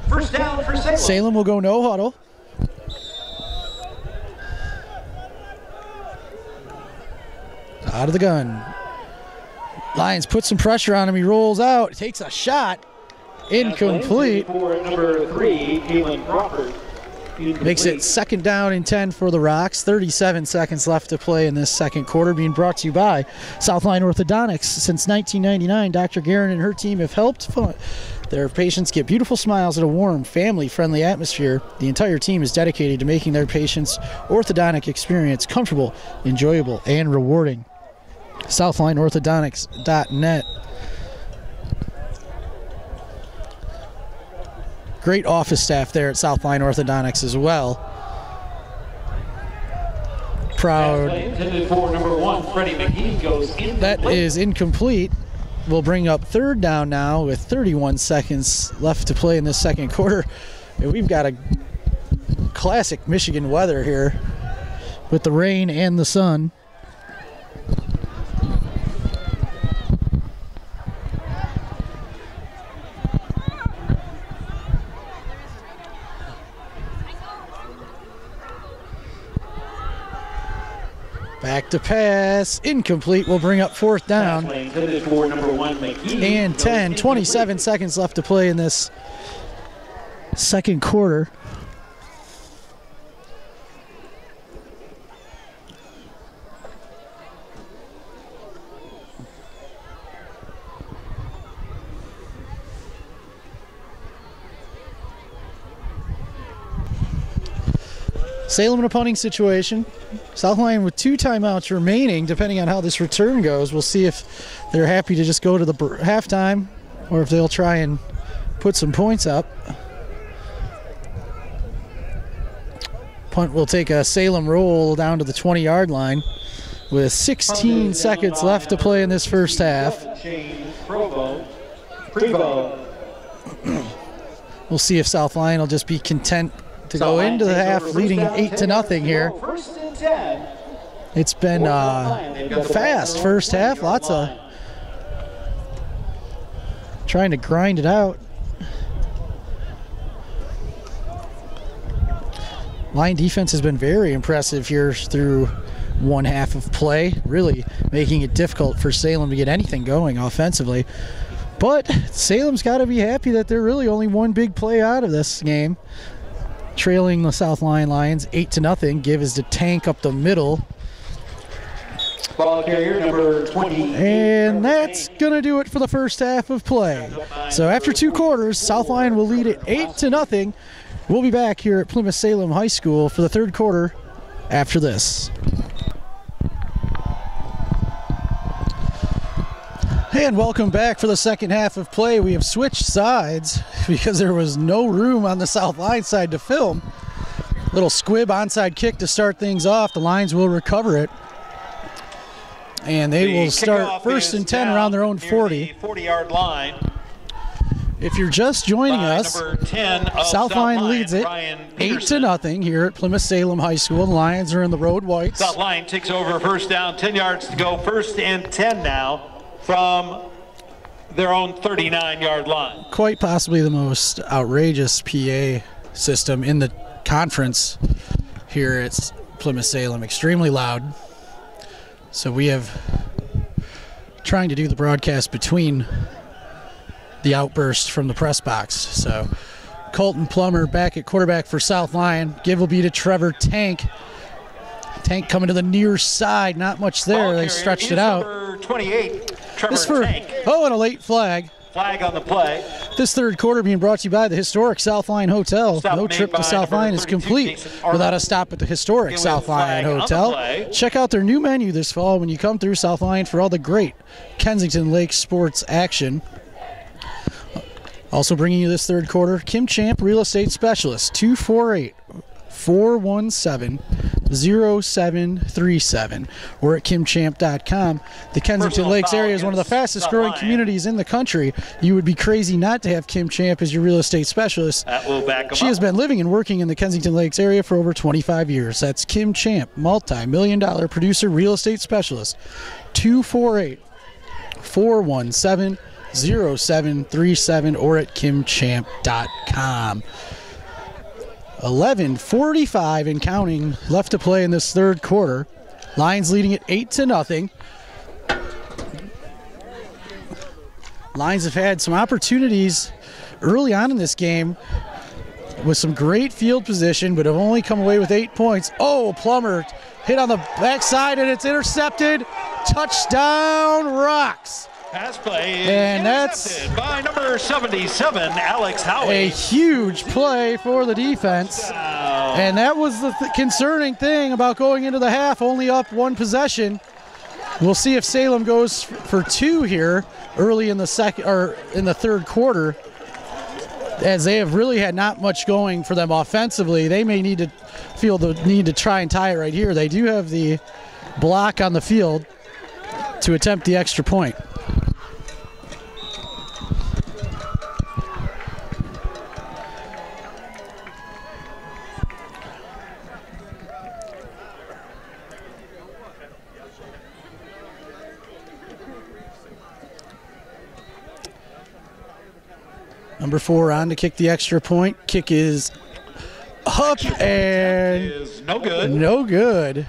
First down for Salem. Salem will go no huddle. Out of the gun. Lions put some pressure on him. He rolls out, takes a shot. Incomplete. For number 3, Kalen Crawford. Makes it second down and 10 for the Rocks. 37 seconds left to play in this second quarter, being brought to you by Southline Orthodontics. Since 1999, Dr. Guerin and her team have helped their patients get beautiful smiles in a warm, family-friendly atmosphere. The entire team is dedicated to making their patients' orthodontic experience comfortable, enjoyable, and rewarding. SouthlineOrthodontics.net. Great office staff there at Southline Orthodontics as well. Proud. For number 1, Freddie McGee goes in. That is incomplete. We'll bring up third down now with 31 seconds left to play in this second quarter. And we've got a classic Michigan weather here with the rain and the sun. Back to pass, incomplete. We'll bring up fourth down. And 27 seconds left to play in this second quarter. Salem in a punting situation. Southline with 2 timeouts remaining, depending on how this return goes. We'll see if they're happy to just go to the halftime or if they'll try and put some points up. Punt will take a Salem roll down to the 20-yard line with 16 seconds left to play in this first half. We'll see if Southline will just be content to go into the half leading 8-0 here. It's been fast first half, lots of trying to grind it out. Lion defense has been very impressive here through one half of play, really making it difficult for Salem to get anything going offensively. But Salem's got to be happy that they're really only one big play out of this game. Trailing the Southline Lions 8-0. Give is the tank up the middle. Ball carrier number 20. And that's going to do it for the first half of play. So after 2 quarters, Southline will lead it 8-0. We'll be back here at Plymouth Salem High School for the third quarter after this. And welcome back for the second half of play. We have switched sides because there was no room on the Southline side to film. Little squib onside kick to start things off. The Lions will recover it. And they will start first and 10 around their own 40. 40-yard line. If you're just joining us, Southline leads it 8-0 here at Plymouth Salem High School. The Lions are in the road whites. Southline takes over first down, 10 yards to go. First and 10 now from their own 39-yard line. Quite possibly the most outrageous PA system in the conference here at Plymouth Salem. Extremely loud. So we have trying to do the broadcast between the outburst from the press box. So Colton Plummer back at quarterback for South Lyon. Give will be to Trevor Tank. Tank coming to the near side. Not much there. They stretched it out. Number 28, Trevor Tank. Oh, and a late flag. Flag on the play. This third quarter being brought to you by the historic South Lyon Hotel. No trip to South Lyon is complete without a stop at the historic South Lyon Hotel. Check out their new menu this fall when you come through South Lyon for all the great Kensington Lake sports action. Also bringing you this third quarter, Kim Champ Real Estate Specialist, 248-417-0737, or at kimchamp.com. The Kensington Lakes area is one of the fastest growing communities in the country. You would be crazy not to have Kim Champ as your real estate specialist. That will back she has been living and working in the Kensington Lakes area for over 25 years. That's Kim Champ, multi-million-dollar producer, real estate specialist, 248-417-0737, or at kimchamp.com. 11:45 and counting left to play in this third quarter. Lions leading it 8-0. Lions have had some opportunities early on in this game with some great field position, but have only come away with 8 points. Oh, Plummer hit on the backside, and it's intercepted. Touchdown, Rocks. Pass play and that's by number 77, Alex Howie. A huge play for the defense. Wow. And that was the concerning thing about going into the half, only up one possession. We'll see if Salem goes for two here early in the third quarter, as they have really had not much going for them offensively. They may need to feel the need to try and tie it right here. They do have the block on the field to attempt the extra point. Number 4 on to kick the extra point. Kick is up and is no good. No good.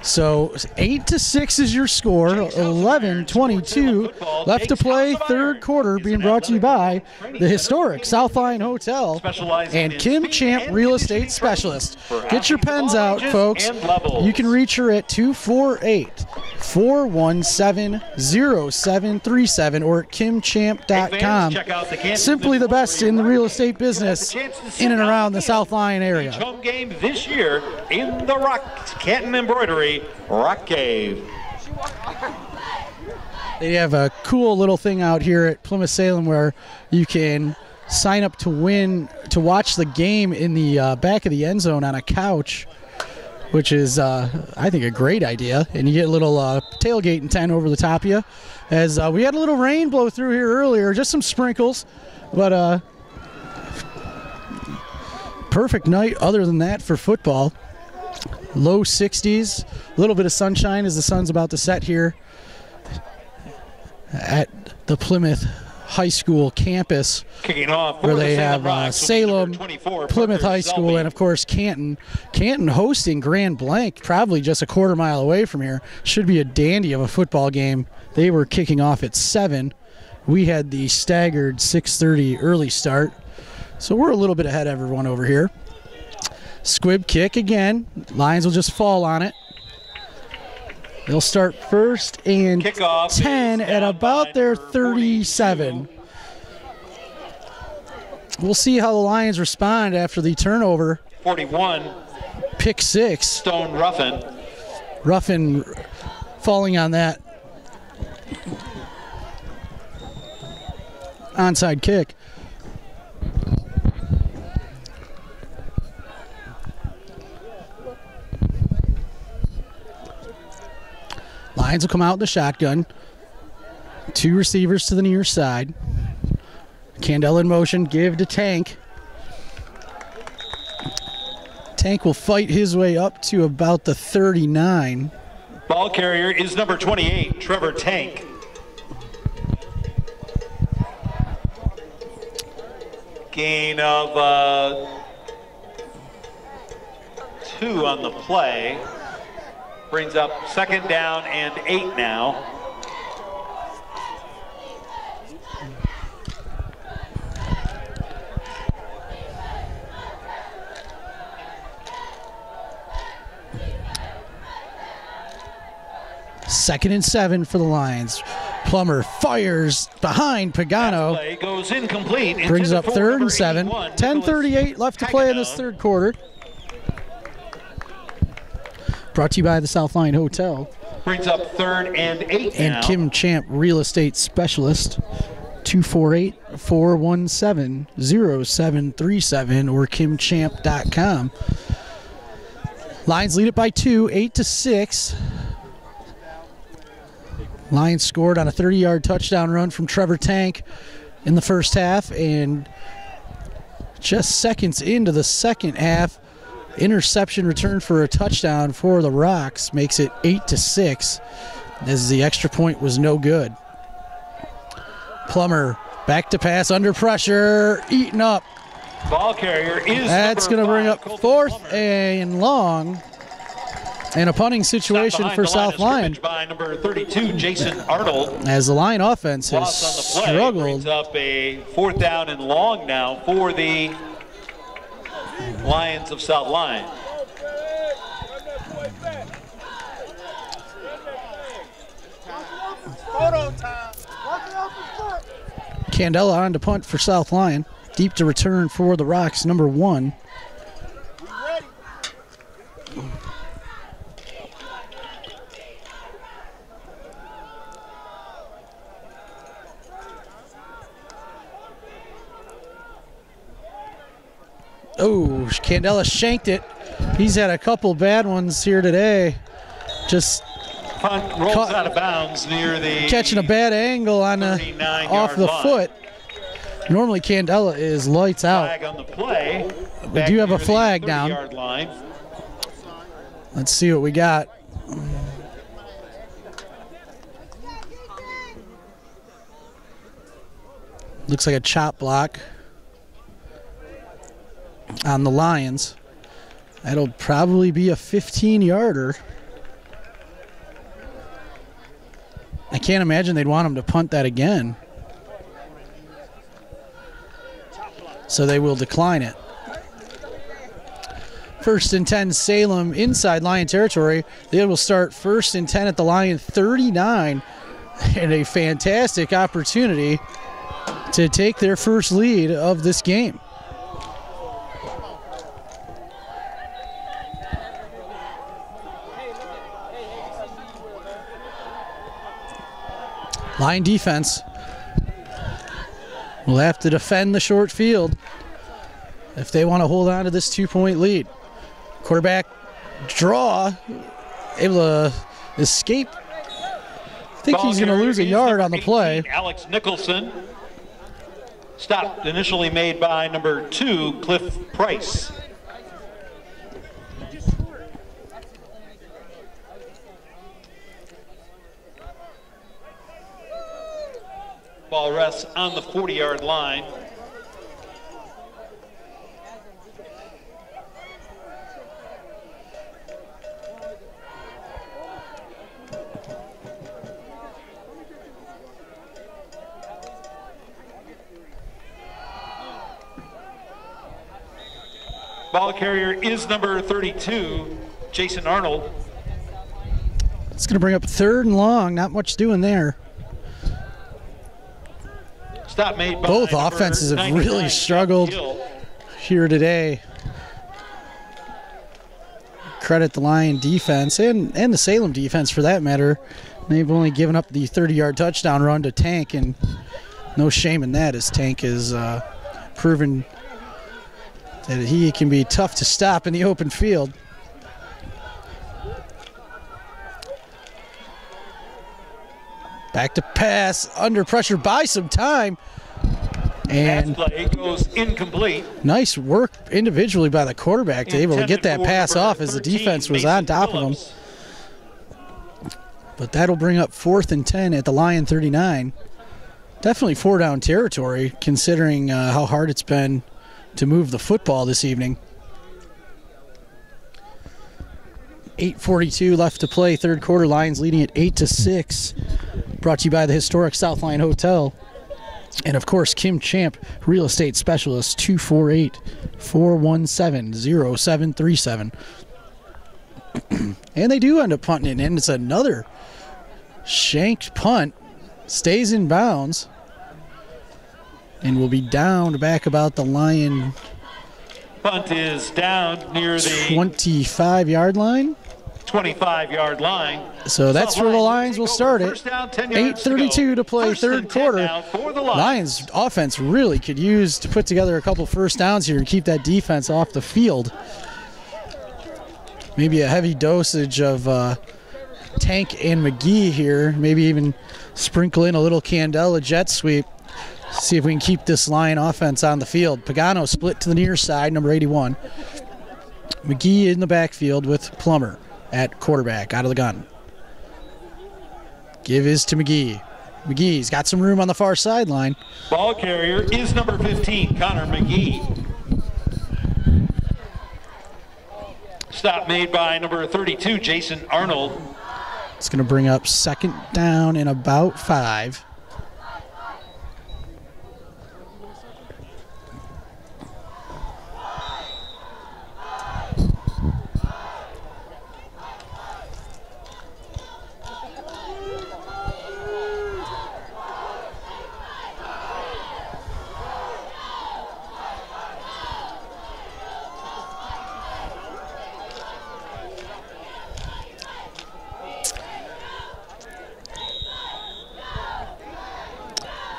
So 8-6 is your score. 11:22 left to play. Third quarter being brought to you by the historic South Lyon Hotel and Kim Champ Real Estate Specialist. Get your pens out, folks. You can reach her at 248-417-0737 or at kimchamp.com. Simply the best in the real estate business in and around the South Lyon area. Home game this year in the Canton Embroidery Rock Cave. They have a cool little thing out here at Plymouth Salem where you can sign up to watch the game in the back of the end zone on a couch, which is, I think, a great idea. And you get a little tailgating tent over the top of you. As we had a little rain blow through here earlier, just some sprinkles, but perfect night other than that for football. Low 60s, a little bit of sunshine as the sun's about to set here at the Plymouth High School campus, kicking off where they have Salem, Plymouth High School, and of course Canton. Canton hosting Grand Blanc, probably just a quarter mile away from here. Should be a dandy of a football game. They were kicking off at 7. We had the staggered 6:30 early start, so we're a little bit ahead of everyone over here. Squib kick again. Lions will just fall on it. They'll start first and Kickoff 10 at about their 37. We'll see how the Lions respond after the turnover. 41. Pick 6. Stone Ruffin. Ruffin falling on that onside kick. Lions will come out in the shotgun. 2 receivers to the near side. Candela in motion. Give to Tank. Tank will fight his way up to about the 39. Ball carrier is number 28, Trevor Tank. Gain of 2 on the play. Brings up 2nd down and 8 now. 2nd and 7 for the Lions. Plummer fires behind Pagano. Play goes incomplete. Brings up 3rd and 7. 10:38 left to play in this third quarter. Brought to you by the South Lyon Hotel. Brings up 3rd and 8 and now. Kim Champ, real estate specialist. 248-417-0737 or kimchamp.com. Lions lead it by 2, 8-6. Lions scored on a 30-yard touchdown run from Trevor Tank in the first half, and just seconds into the second half, interception return for a touchdown for the Rocks makes it 8-6, as the extra point was no good. Plummer back to pass under pressure, eaten up. Ball carrier is That's going to bring up 4th and long, and a punting situation for South Lyon. By number 32, Jason Arnold. As the Lion offense has struggled. Brings up a 4th down and long now for the Lions of South Lyon. Candela on to punt for South Lyon. Deep to return for the Rocks, number 1. Oh, Candela shanked it. He's had a couple bad ones here today. Just punt rolls out of bounds near the catching a bad angle on off the foot. Normally Candela is lights out. Flag on the play. We do have a flag down. Line. Let's see what we got. Looks like a chop block on the Lions. That'll probably be a 15-yarder. I can't imagine they'd want him to punt that again. So they will decline it. 1st and 10 Salem inside Lion territory. They will start 1st and 10 at the Lion 39, and a fantastic opportunity to take their first lead of this game. Lion defense will have to defend the short field if they want to hold on to this 2-point lead. Quarterback draw, able to escape. I think he's going to lose a yard on the play. Alex Nicholson. Stop initially made by number 2, Cliff Price. Ball rests on the 40-yard line. Ball carrier is number 32, Jason Arnold. It's going to bring up 3rd and long. Not much doing there. Stop made by both offenses have really struggled here today. Credit the Lion defense and the Salem defense for that matter. They've only given up the 30-yard touchdown run to Tank, and no shame in that, as Tank has proven that he can be tough to stop in the open field. Back to pass, under pressure, buy some time. And pass play goes incomplete. Nice work individually by the quarterback to be able to get that pass off as the defense was on top of him. But that'll bring up 4th and 10 at the Lion 39. Definitely 4-down territory considering how hard it's been to move the football this evening. 8:42 left to play, third quarter. Lions leading at 8-6. Brought to you by the historic South Lyon Hotel. And, of course, Kim Champ, real estate specialist, 248-417-0737. And they do end up punting it in. It's another Shanked punt. Stays in bounds. And will be down back about the Lion. Punt is down near the 25-yard line. 25-yard line. So that's where the Lions will start it. 8:32 to play, third quarter. Lions offense really could use to put together a couple first downs here and keep that defense off the field. Maybe a heavy dosage of Tank and McGee here. Maybe even sprinkle in a little Candela jet sweep. See if we can keep this Lion offense on the field. Pagano split to the near side, number 81. McGee in the backfield with Plummer at quarterback, out of the gun. Give is to McGee. McGee's got some room on the far sideline. Ball carrier is number 15, Connor McGee. Stop made by number 32, Jason Arnold. It's going to bring up second down and about 5.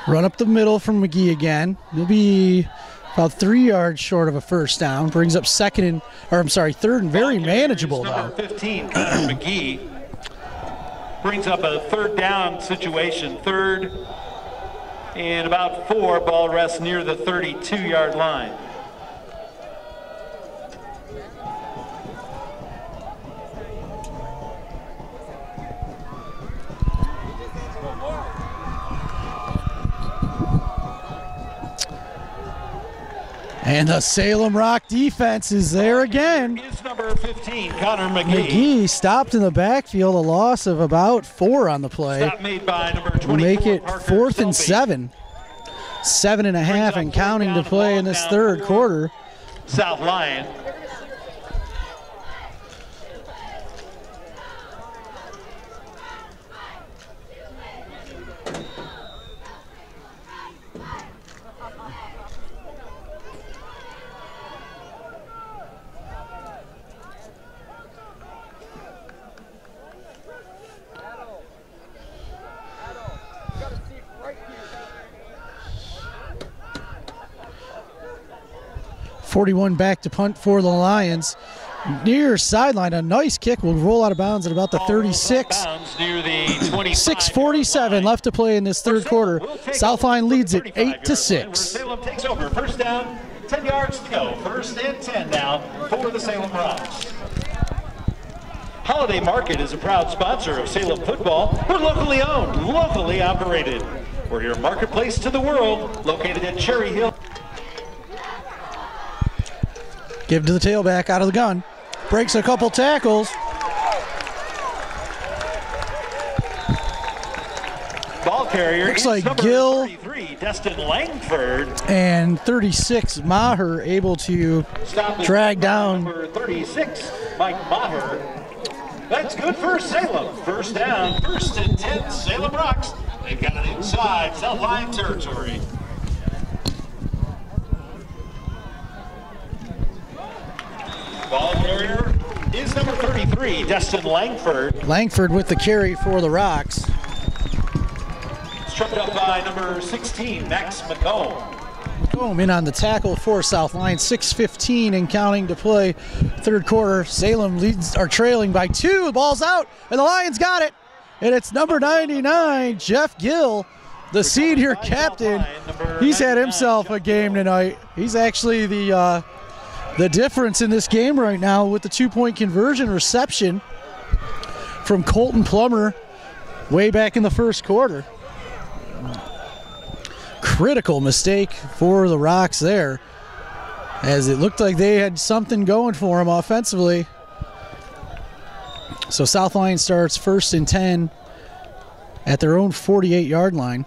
Run up the middle from McGee again. He'll be about 3 yards short of a first down. Brings up third and very manageable though. Number 15, McGee. Brings up a third down situation. Third and about 4. Ball rests near the 32-yard line. And the Salem Rock defense is there again. Is number 15, Connor McGee. McGee stopped in the backfield, a loss of about 4 on the play. Stop made by number 24, Make it Parker 4th and Selby. 7. 7.5 and counting to play in this third quarter. South Lyon. .41 back to punt for the Lions. Near sideline, a nice kick will roll out of bounds at about the 36. Near the 6:47 left to play in this third quarter. South Lyon leads it 8-6. Salem takes over. First down, 10 yards to go. First and 10 now for the Salem Rocks. Holiday Market is a proud sponsor of Salem football. We're locally owned, locally operated. We're your marketplace to the world, located at Cherry Hill. Give to the tailback, out of the gun. Breaks a couple tackles. Ball carrier looks is like number Gill 33, Destin Langford. And 36, Maher, able to drag down. Number 36, Mike Maher. That's good for Salem. First down, first and 10, Salem Rocks. They've got it inside South Lyon territory. Ball carrier is number 33, Destin Langford. Langford with the carry for the Rocks. Struck up by number 16, Max McComb. McComb in on the tackle for South Lyon. 6:15 and counting to play third quarter. Salem are trailing by 2. The ball's out, and the Lions got it. And it's number 99, Jeff Gill, the senior captain. He's had himself a game tonight. He's actually the difference in this game right now with the 2-point conversion reception from Colton Plummer way back in the first quarter. Critical mistake for the Rocks there, as it looked like they had something going for them offensively. So South Lyon starts first and 10 at their own 48-yard line.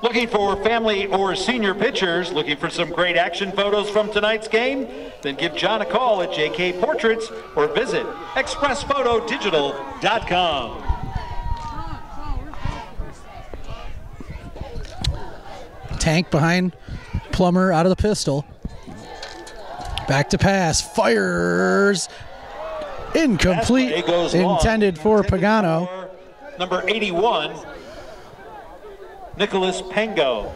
Looking Looking for family or senior pictures, looking for some great action photos from tonight's game? Then give John a call at JK Portraits or visit expressphotodigital.com. Tank behind Plummer out of the pistol. Back to pass, fires, incomplete, intended for Pagano. Number 81, Nicholas Pango.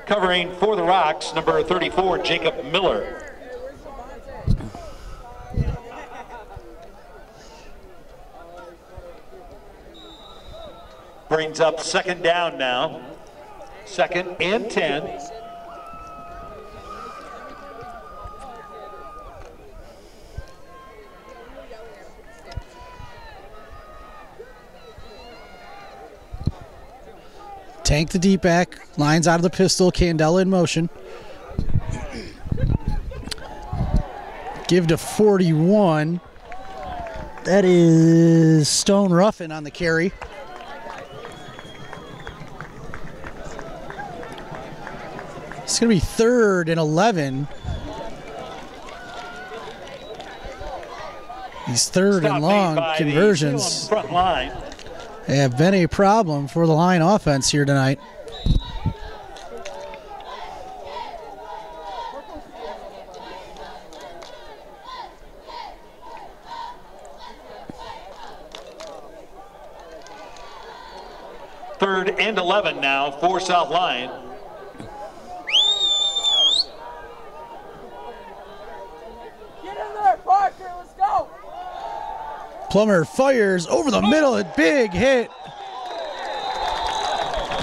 Covering for the Rocks, number 34, Jacob Miller. Brings up second down now. Second and 10. Tank the deep back, lines out of the pistol, Candela in motion. Give to 41. That is Stone Ruffin on the carry. It's going to be 3rd and 11. These third and long conversions front line have been a problem for the Lion offense here tonight. Third and 11 now for South Lyon. Plummer fires over the middle, a big hit.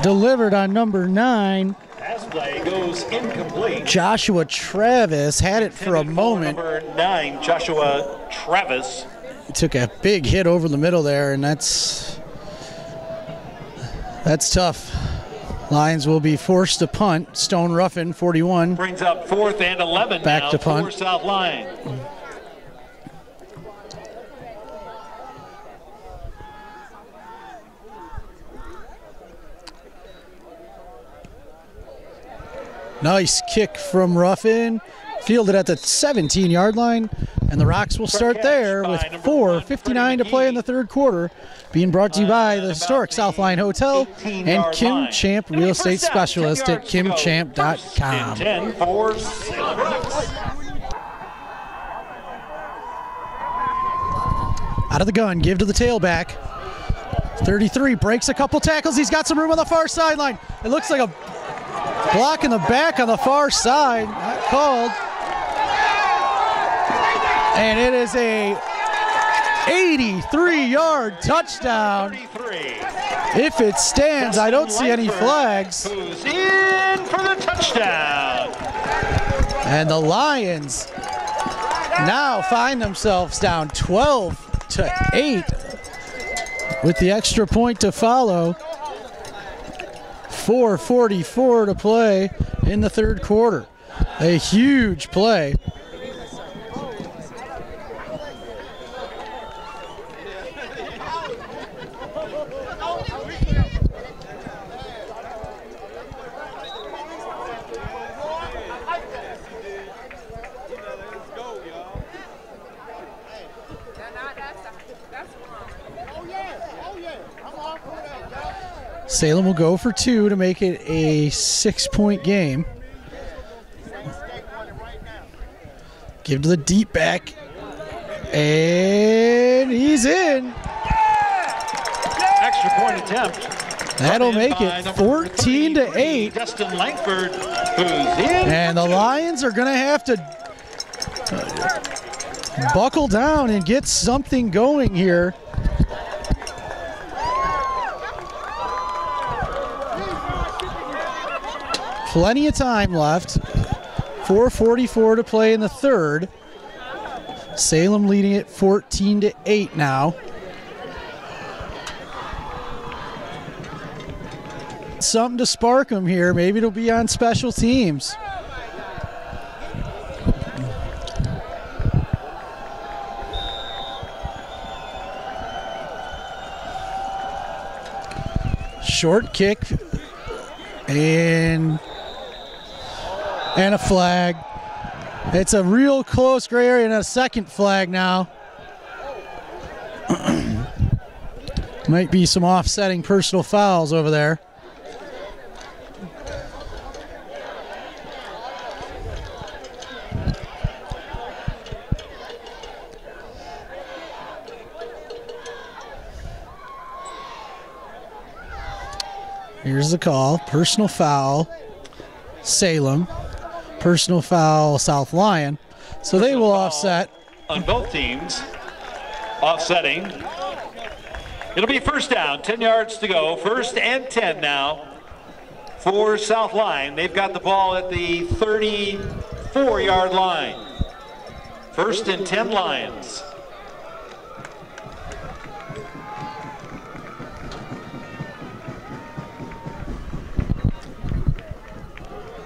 Delivered on number 9. Pass play goes incomplete. Joshua Travis had it for a moment. Number 9, Joshua Travis. He took a big hit over the middle there, and that's tough. Lions will be forced to punt. Stone Ruffin, 41. Brings up 4th and 11 back now to punt for South Lyon. Nice kick from Ruffin. Fielded at the 17-yard line, and the Rocks will start there with 4:59 to play in the third quarter. Being brought to you by the historic South Lyon Hotel and Kim Champ Real Estate Specialist at kimchamp.com. 10 for Out of the gun, give to the tailback. 33 breaks a couple tackles. He's got some room on the far sideline. It looks like a block in the back on the far side. Not called. And it is a 83-yard touchdown. If it stands, I don't see any flags. Who's in for the touchdown? And the Lions now find themselves down 12-8 with the extra point to follow. 4:44 to play in the third quarter. A huge play. Salem will go for 2 to make it a 6-point game. Give to the deep back. And he's in. Extra point attempt. That'll make it 14-8. Justin Langford, who's in. And the Lions are going to have to buckle down and get something going here. Plenty of time left. 4:44 to play in the third. Salem leading it 14-8 now. Something to spark them here. Maybe it'll be on special teams. Short kick and a flag. It's a real close gray area and a second flag now. Might be some offsetting personal fouls over there. Here's the call. Personal foul, Salem. Personal foul, South Lyon. So they will offset. On both teams, offsetting. It'll be first down, 10 yards to go. First and 10 now for South Lyon. They've got the ball at the 34-yard line. First and 10 Lions.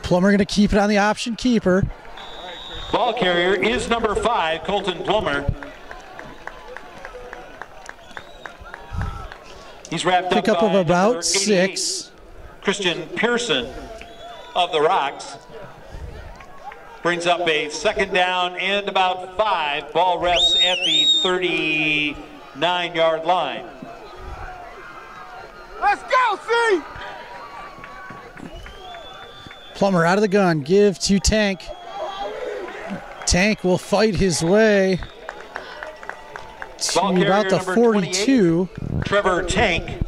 Plummer going to keep it on the option keeper. Ball carrier is number 5, Colton Plummer. He's wrapped Pick up by of about number 88, 6. Christian Pearson of the Rocks. Brings up a second down and about 5. Ball rests at the 39-yard line. Let's go, C! Plummer out of the gun. Give to Tank. Tank will fight his way to about the 42. Trevor Tank.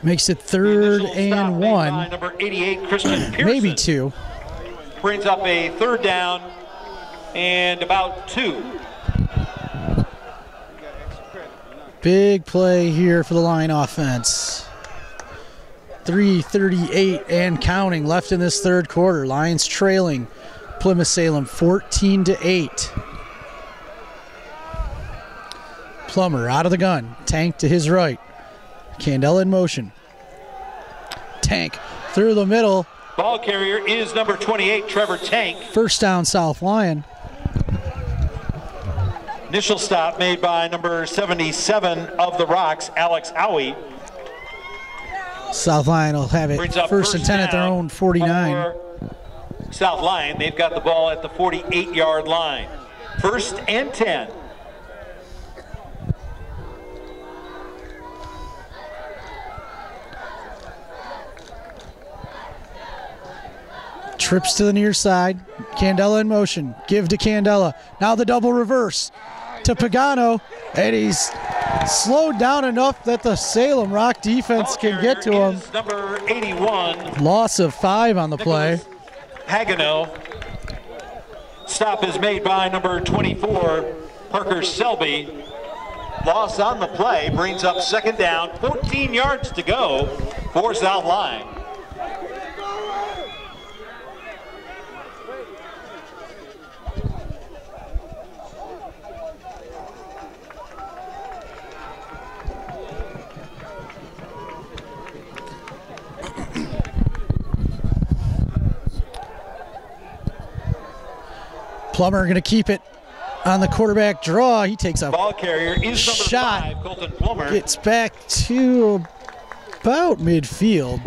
Makes it third and 1. Number 88, Christian Pearson. Maybe 2. Brings up a third down and about 2. Big play here for the Lion offense. 3:38 and counting left in this third quarter. Lions trailing Plymouth Salem 14-8. Plummer out of the gun. Tank to his right. Candela in motion. Tank through the middle. Ball carrier is number 28, Trevor Tank. First down, South Lyon. Initial stop made by number 77 of the Rocks, Alex Howie. South Lyon will have it first and 10 at their own 49. South Lyon, they've got the ball at the 48-yard line. First and 10. Trips to the near side. Candela in motion. Give to Candela. Now the double reverse to Pagano. And he's slowed down enough that the Salem Rock defense can get to him. Number 81. Loss of 5 on the play. Hagano. Stop is made by number 24, Parker Selby. Loss on the play brings up second down, 14 yards to go for South Lyon. Plummer going to keep it on the quarterback draw. He takes a ball carrier is shot. Number 5, Colton Plummer. Gets back to about midfield.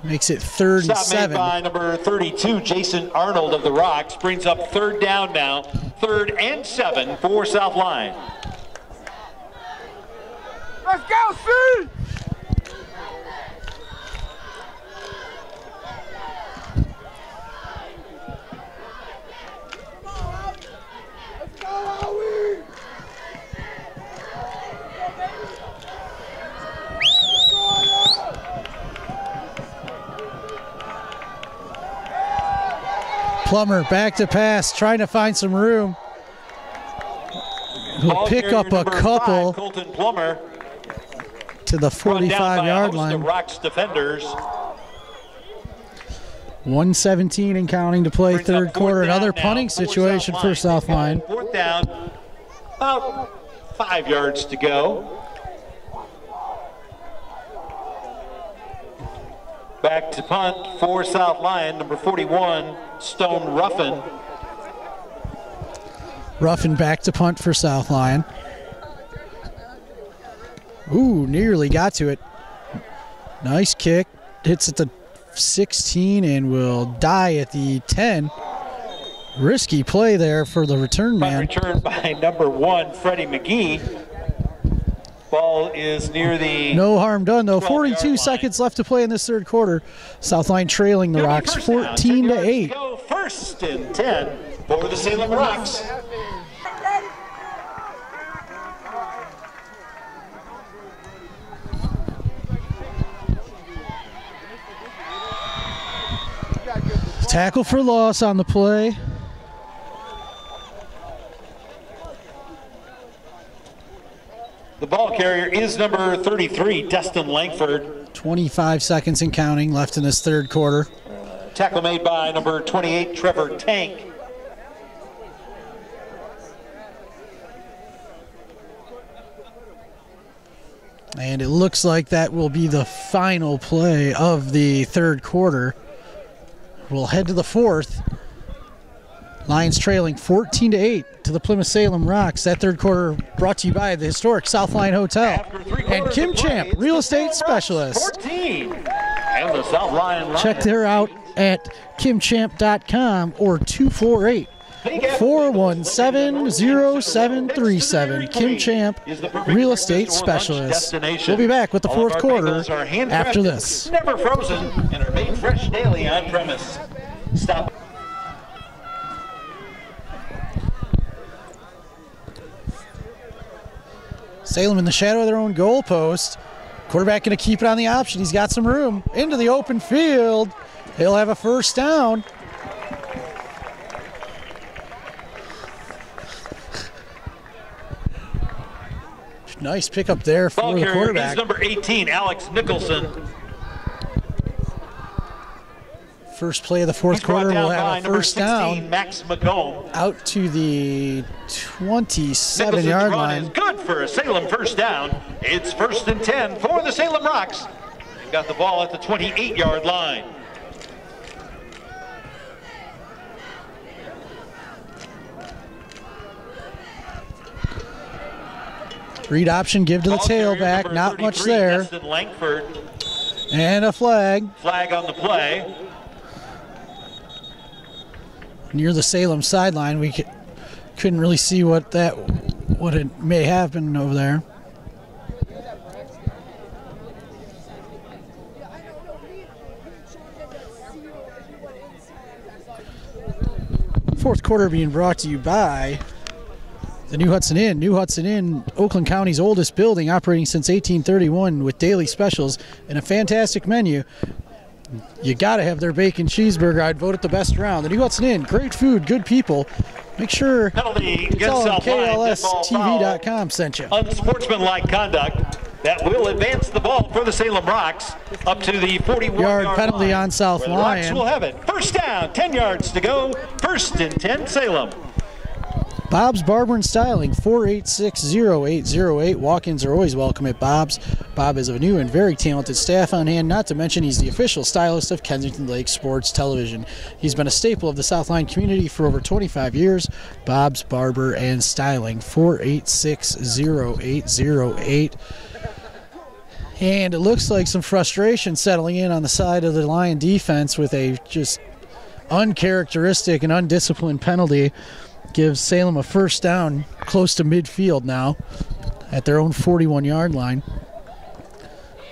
Makes it third and 7. Made by number 32, Jason Arnold of the Rocks. Brings up third down now. Third and 7 for South Lyon. Let's go, C! Plummer back to pass, trying to find some room. He'll pick up a couple. 5, Colton Plummer, to the 45-yard line. The Rocks defenders. 1:17 and counting to play third quarter. Another punting situation for South Lyon. Fourth down, about 5 yards to go. Back to punt for South Lyon, number 41, Stone Ruffin. Ruffin back to punt for South Lyon. Ooh, nearly got to it. Nice kick. Hits at the 16 and will die at the 10. Risky play there for the return man. Return by number 1, Freddie McGee. Ball is near the... No harm done, though. 42 seconds left to play in this third quarter. South Line trailing the Rocks 14-8. Go 1st and 10 for the Salem Rocks. Tackle for loss on the play. The ball carrier is number 33, Destin Langford. 25 seconds and counting left in this third quarter. Tackle made by number 28, Trevor Tank. And it looks like that will be the final play of the third quarter. We'll head to the fourth. Lions trailing 14-8 to the Plymouth Salem Rocks. That third quarter brought to you by the historic South Line Hotel and Kim Champ, real estate specialist. 14. And the South Line Check her out at kimchamp.com or 248-417-0737. Kim Champ, real estate specialist. We'll be back with the fourth quarter after this. Never frozen and are made fresh daily on premise. Stop. Salem in the shadow of their own goal post. Quarterback going to keep it on the option. He's got some room. Into the open field. He'll have a first down. Nice pickup there for the quarterback. Is number 18, Alex Nicholson. First play of the fourth quarter will have a first down. Max McComb. Out to the 27-yard line. Is good for a Salem first down. It's 1st and 10 for the Salem Rocks. They've got the ball at the 28-yard line. Read option, give to the tailback. Not much there. Langford. And a flag. Flag on the play. Near the Salem sideline, we couldn't really see what it may have been over there. Fourth quarter being brought to you by the New Hudson Inn. New Hudson Inn, Oakland County's oldest building, operating since 1831 with daily specials and a fantastic menu. You got to have their bacon cheeseburger. I'd vote it the best around. The New Hudson Inn, great food, good people. Make sure KLSTV.com sent you. Unsportsmanlike conduct that will advance the ball for the Salem Rocks up to the 41-yard penalty line, on South Lyon. Rocks will have it. First down, 10 yards to go. 1st and 10, Salem. Bob's Barber and Styling, 486-0808. Walk-ins are always welcome at Bob's. Bob is a new and very talented staff on hand, not to mention he's the official stylist of Kensington Lake Sports Television. He's been a staple of the South Line community for over 25 years. Bob's Barber and Styling, 486-0808. And it looks like some frustration settling in on the side of the Lion defense with a just uncharacteristic and undisciplined penalty. Gives Salem a first down close to midfield now at their own 41-yard line.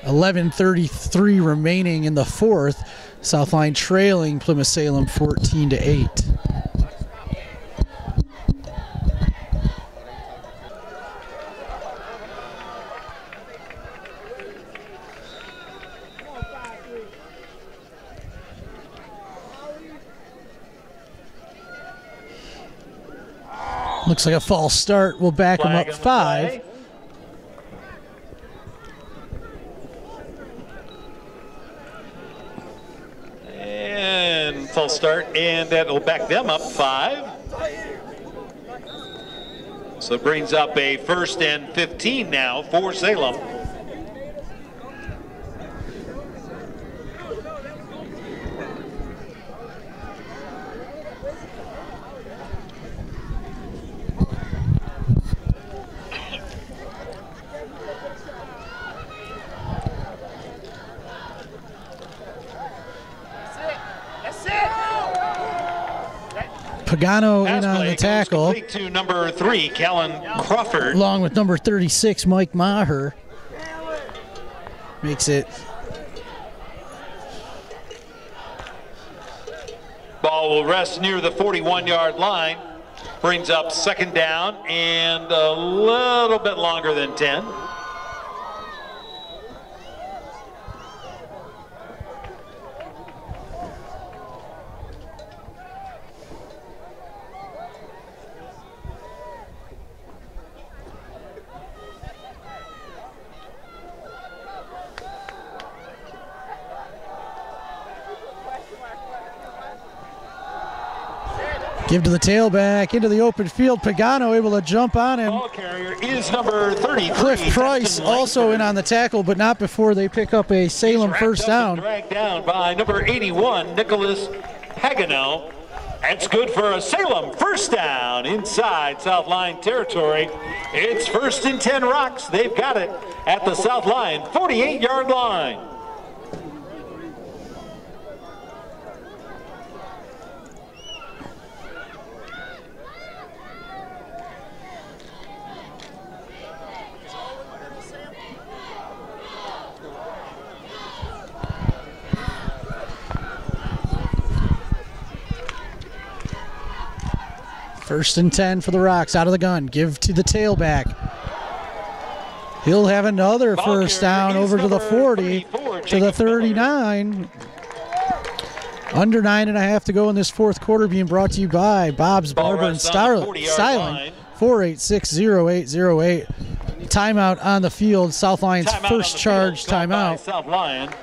11:33 remaining in the fourth. South Line trailing Plymouth Salem 14-8. Looks like a false start. We'll back them up 5. And false start, and that'll back them up 5. So it brings up a 1st and 15 now for Salem. Pagano in on the tackle. To number 3, Callan Crawford. Along with number 36, Mike Maher. Makes it. Ball will rest near the 41-yard line. Brings up second down and a little bit longer than 10. Give to the tailback, into the open field. Pagano able to jump on him. Ball carrier is number 33. Cliff Price also in on the tackle, but not before they pick up a Salem first down. Dragged down by number 81, Nicholas Pagano. That's good for a Salem first down inside South Line territory. It's 1st and 10 Rocks. They've got it at the South Line 48-yard line. First and 10 for the Rocks, out of the gun. Give to the tailback. He'll have another first down over to the 40, to the 39. Under 9.5 to go in this fourth quarter, being brought to you by Bob's Barber and Styling, 486-0808. Timeout on the field, South Lion's first charge timeout.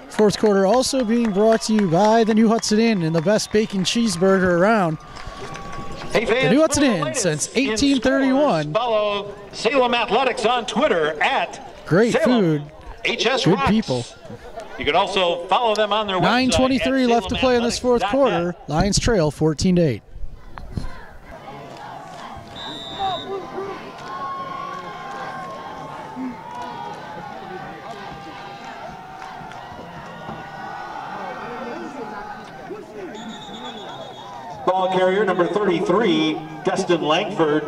Fourth quarter also being brought to you by the New Hudson Inn and the best bacon cheeseburger around. Hey fans, the New Hudson Inn since 1831. Follow Salem Athletics on Twitter at great Salem food, HS good Rocks. people. You can also follow them on their website. 9:23 left to play in this fourth quarter. Lions trail 14-8. Ball carrier number 33, Destin Langford.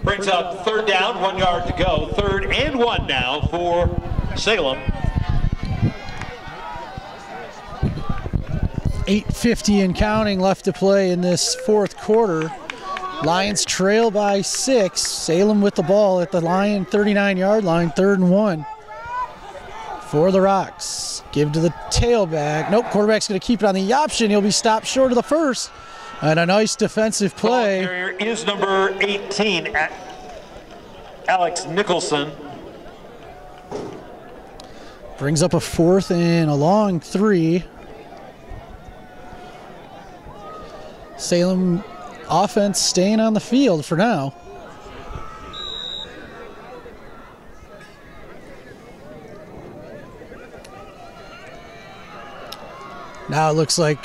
Brings up third down, 1 yard to go. 3rd and 1 now for Salem. 8:50 and counting left to play in this fourth quarter. Lions trail by 6. Salem with the ball at the Lion 39-yard line, 3rd and 1 for the Rocks. Give to the tailback. Nope, quarterback's going to keep it on the option. He'll be stopped short of the first. And a nice defensive play. Ball carrier is number 18, Alex Nicholson. Brings up a 4th and a long 3. Salem offense staying on the field for now. Now it looks like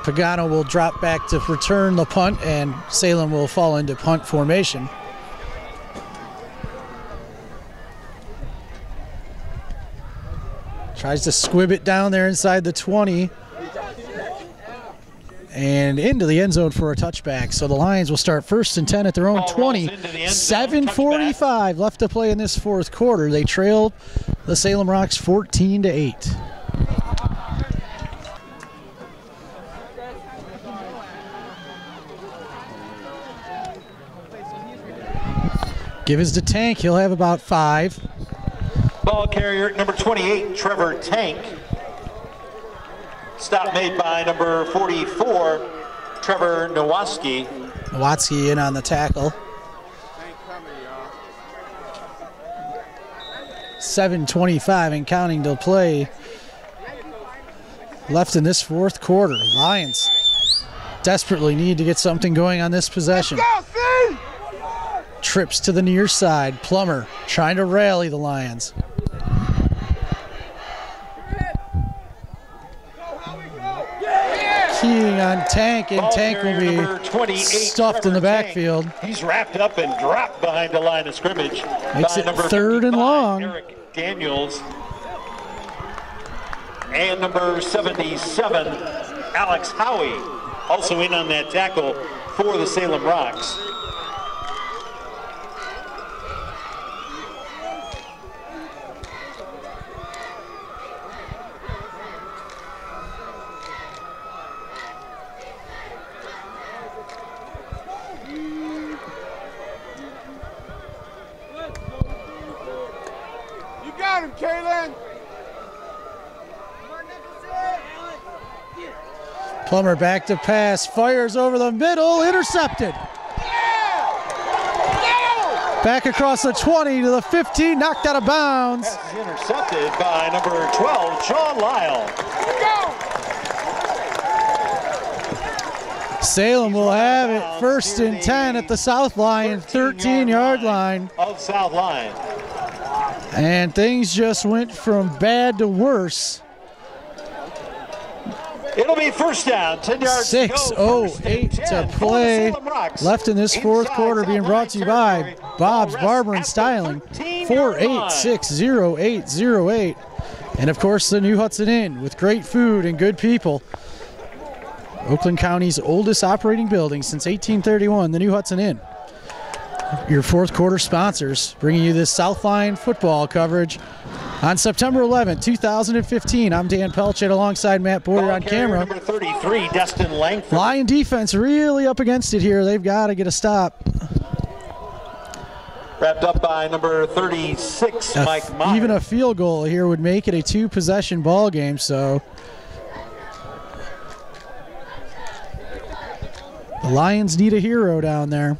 Pagano will drop back to return the punt, and Salem will fall into punt formation. Tries to squib it down there inside the 20. And into the end zone for a touchback. So the Lions will start 1st and 10 at their own 20. 7:45 left to play in this fourth quarter. They trailed the Salem Rocks 14-8. Give us the Tank. He'll have about 5. Ball carrier number 28, Trevor Tank. Stop made by number 44, Trevor Nowatzki. Nowatzki in on the tackle. 7:25 and counting to play left in this fourth quarter. Lions desperately need to get something going on this possession. Trips to the near side. Plummer trying to rally the Lions. keying on Tank, and Ball Tank will carrier be 28, stuffed in the Trevor Tank. backfield. He's wrapped up and dropped behind the line of scrimmage. Makes by it number 3rd and 55, long. Eric Daniels. And number 77, Alex Howie, also in on that tackle for the Salem Rocks. You got him, Kaylin. Plummer back to pass, fires over the middle, intercepted. Back across the 20 to the 15, knocked out of bounds. Pass is intercepted by number 12, Sean Lyle. Salem will have it 1st and 10 at the South Lyon, 13-yard line. Of South Lyon. And things just went from bad to worse. It'll be first down, 10 yards to go. 6:08 to play left in this 4th quarter, being brought to you by Bob's Barber and Styling, 4860808. And of course, the New Hudson Inn with great food and good people. Oakland County's oldest operating building since 1831, the New Hudson Inn. Your 4th quarter sponsors bringing you this South Lyon football coverage on September 11, 2015. I'm Dan Pelchet alongside Matt Boyer on camera. Number 33, Destin Langford. Lyon defense really up against it here. They've got to get a stop. Wrapped up by number 36, Mike Meyer. Even a field goal here would make it a 2-possession ball game, so the Lions need a hero down there.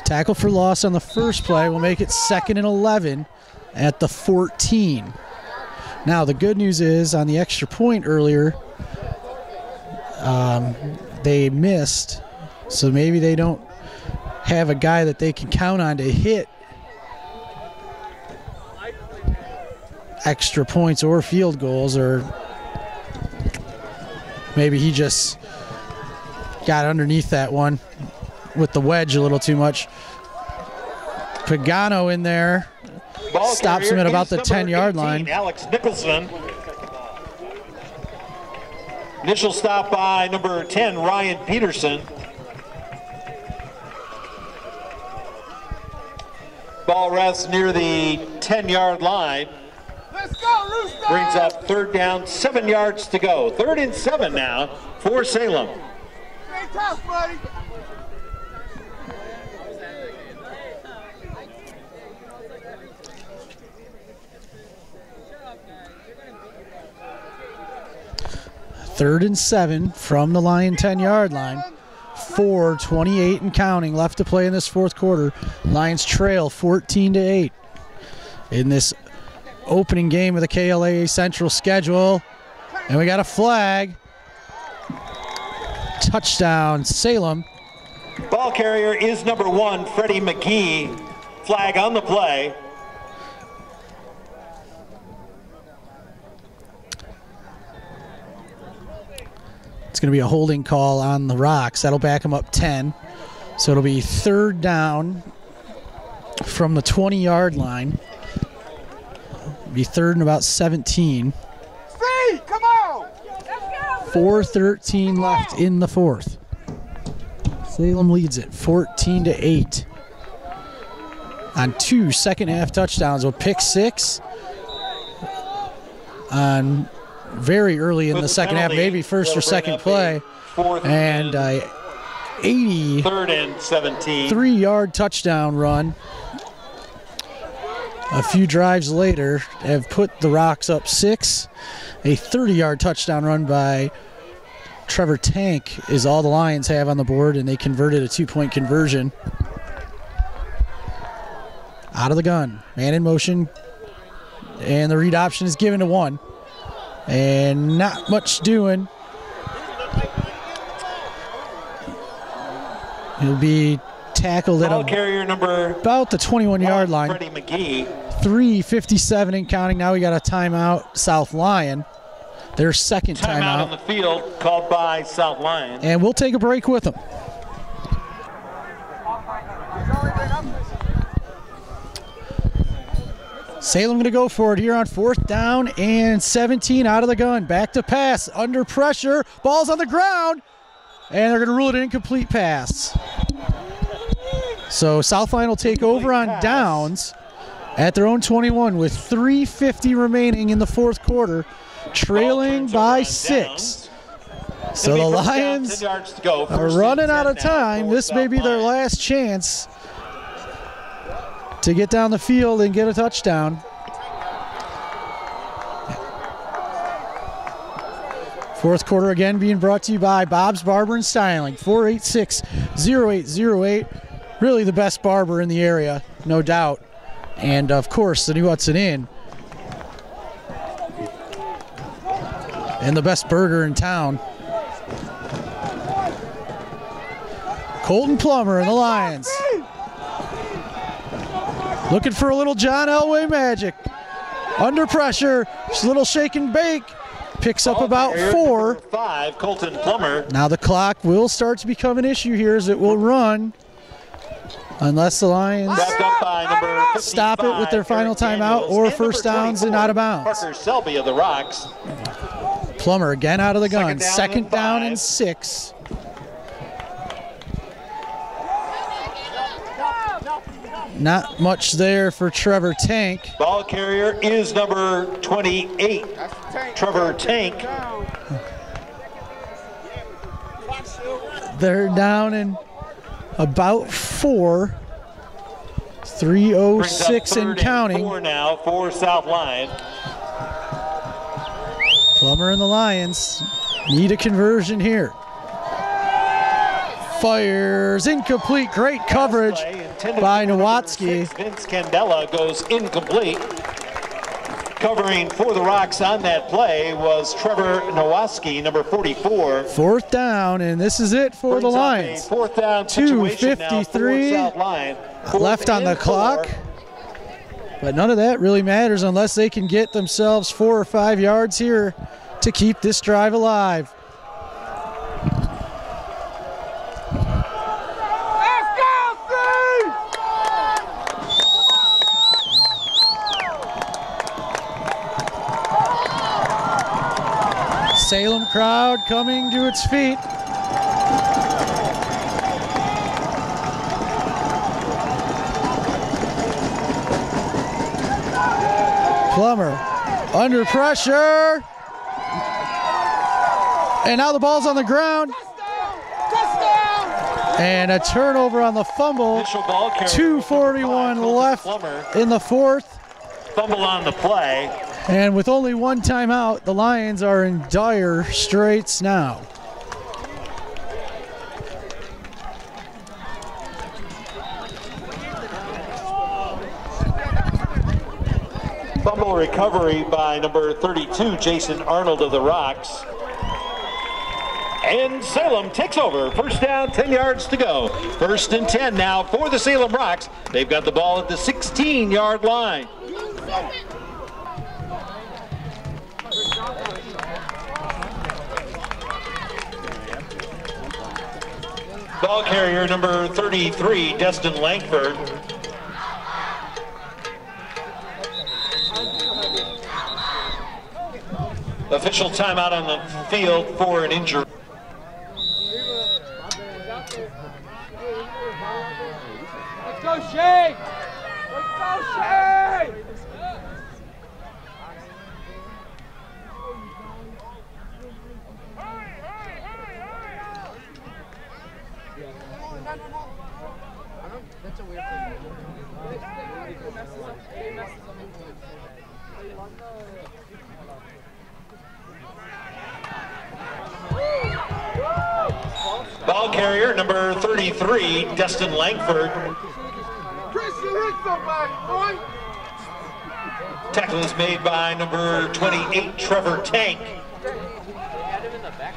Tackle for loss on the first play will make it 2nd and 11 at the 14. Now the good news is on the extra point earlier, they missed, so maybe they don't have a guy that they can count on to hit extra points or field goals, or maybe he just got underneath that one with the wedge a little too much. Pagano in there. Ball Stops him at about the 10-yard 18, line. Alex Nicholson. Initial stop by number 10, Ryan Peterson. Ball rests near the 10-yard line. Let's go, Rooster. Brings up 3rd down, 7 yards to go. 3rd and 7 now for Salem. Stay tough, buddy. Third and 7 from the Lyon 10-yard line. 4:28 and counting left to play in this 4th quarter. Lions trail 14-8 in this opening game of the KLAA Central schedule. And we got a flag. Touchdown, Salem. Ball carrier is number 1, Freddie McGee. Flag on the play. It's going to be a holding call on the Rocks. That'll back them up 10. So it'll be 3rd down from the 20-yard line. It'll be 3rd and about 17. See, come on. 4:13 left in the 4th. Salem leads it 14-8 on 2 second-half touchdowns. With pick 6 on very early in the second half, maybe first or second play, and 3rd and 17. 3-yard touchdown run. A few drives later have put the Rocks up 6. A 30-yard touchdown run by Trevor Tank is all the Lions have on the board, and they converted a 2-point conversion. Out of the gun, man in motion, and the read option is given to 1. And not much doing. He'll be tackled at carrier number about the 21-yard line. Freddie McGee. 3:57 and counting. Now we got a timeout, South Lyon. their second Timeout on the field called by South Lyon. And we'll take a break with them. Salem going to go for it here on 4th down and 17 out of the gun. Back to pass, under pressure, ball's on the ground, and they're going to rule it an incomplete pass. So South Lyon will take over on downs at their own 21 with 3:50 remaining in the 4th quarter, trailing by 6. So the Lions are running out of time. This may be their last chance to get down the field and get a touchdown. Fourth quarter again being brought to you by Bob's Barber and Styling, 486-0808. Really the best barber in the area, no doubt. And of course, the new Hudson Inn. And the best burger in town. Colton Plummer and the Lions. Looking for a little John Elway magic. Under pressure, just a little shake and bake. Picks up about 4. 5, Colton Plummer. Now the clock will start to become an issue here as it will run. Unless the Lions stop it with their final timeout or first downs and out of bounds. Parker Selby of the Rocks. Plummer again out of the gun. Second down and 6. Not much there for Trevor Tank. Ball carrier is number 28, Trevor Tank. They're down in about 4. 3:06 and counting. 4 now for South Lyon. Plummer and the Lions need a conversion here. Fires incomplete. Great coverage by Nowatzki. Vince Candela goes incomplete. Covering for the Rocks on that play was Trevor Nowatzki, number 44. 4th down, and this is it for the Lions. 4th down situation now for 2:53 South Lyon. left on the clock. But none of that really matters unless they can get themselves 4 or 5 yards here to keep this drive alive. Salem crowd coming to its feet. Plummer under pressure. And now the ball's on the ground. And a turnover on the fumble. 2:41 left in the 4th. Fumble on the play. And with only 1 timeout, the Lions are in dire straits now. Fumble recovery by number 32, Jason Arnold of the Rocks. And Salem takes over. First down, 10 yards to go. 1st and 10 now for the Salem Rocks. They've got the ball at the 16-yard line. Ball carrier number 33, Destin Langford. Official timeout on the field for an injury. Let's go, Shane! Let's go, Shane! That's a weird thing. Ball carrier number 33, Destin Langford. Tackle is made by number 28, Trevor Tank.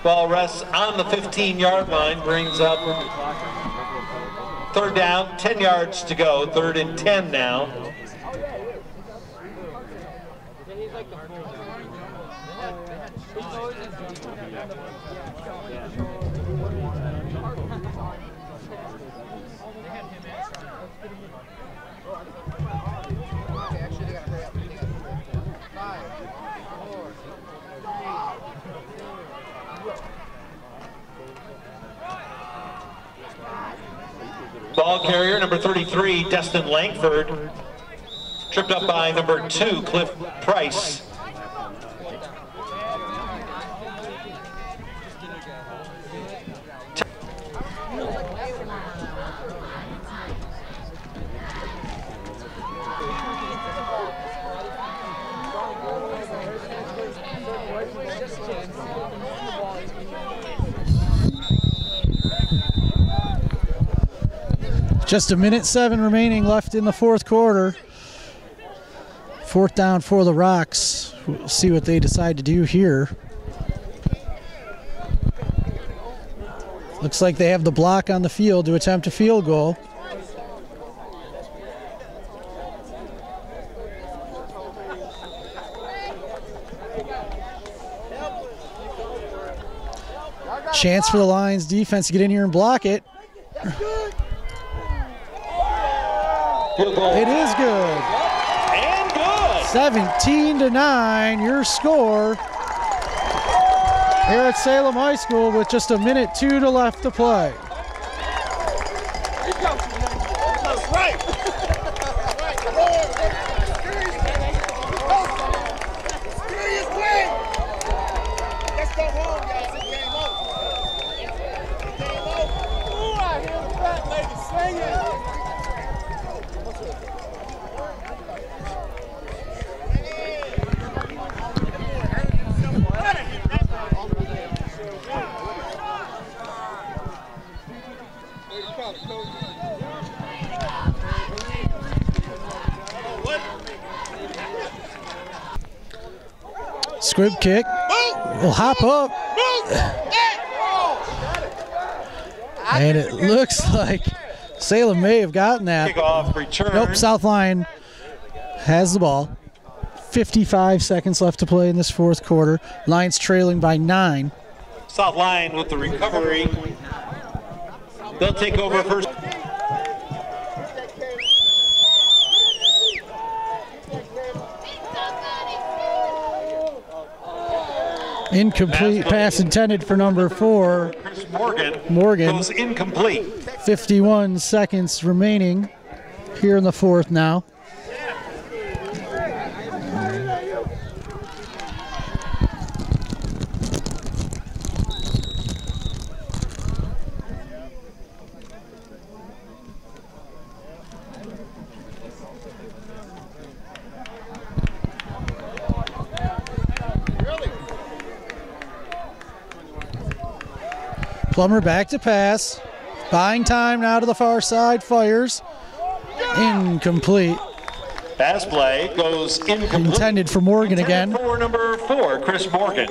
Ball rests on the 15-yard line, brings up 3rd down, 10 yards to go, 3rd and 10 now. Ball carrier, number 33, Destin Langford. Tripped up by number 2, Cliff Price. Just a minute 7 remaining left in the fourth quarter. Fourth down for the Rocks. We'll see what they decide to do here. Looks like they have the block on the field to attempt a field goal. Chance for the Lions defense to get in here and block it. It is good. And good. 17-9, your score here at Salem High School with just a minute 2 to left to play. Squib kick, will hop up, and it looks like Salem may have gotten that. Kickoff return. Nope, South Lyon has the ball. 55 seconds left to play in this fourth quarter. Lions trailing by 9. South Lyon with the recovery. They'll take over first. Incomplete pass intended for number 4. Chris Morgan goes incomplete. 51 seconds remaining here in the fourth now. Plummer back to pass. Buying time now to the far side. Fires. Incomplete. Pass play goes incomplete. Intended for Morgan again. For number 4, Chris Morgan.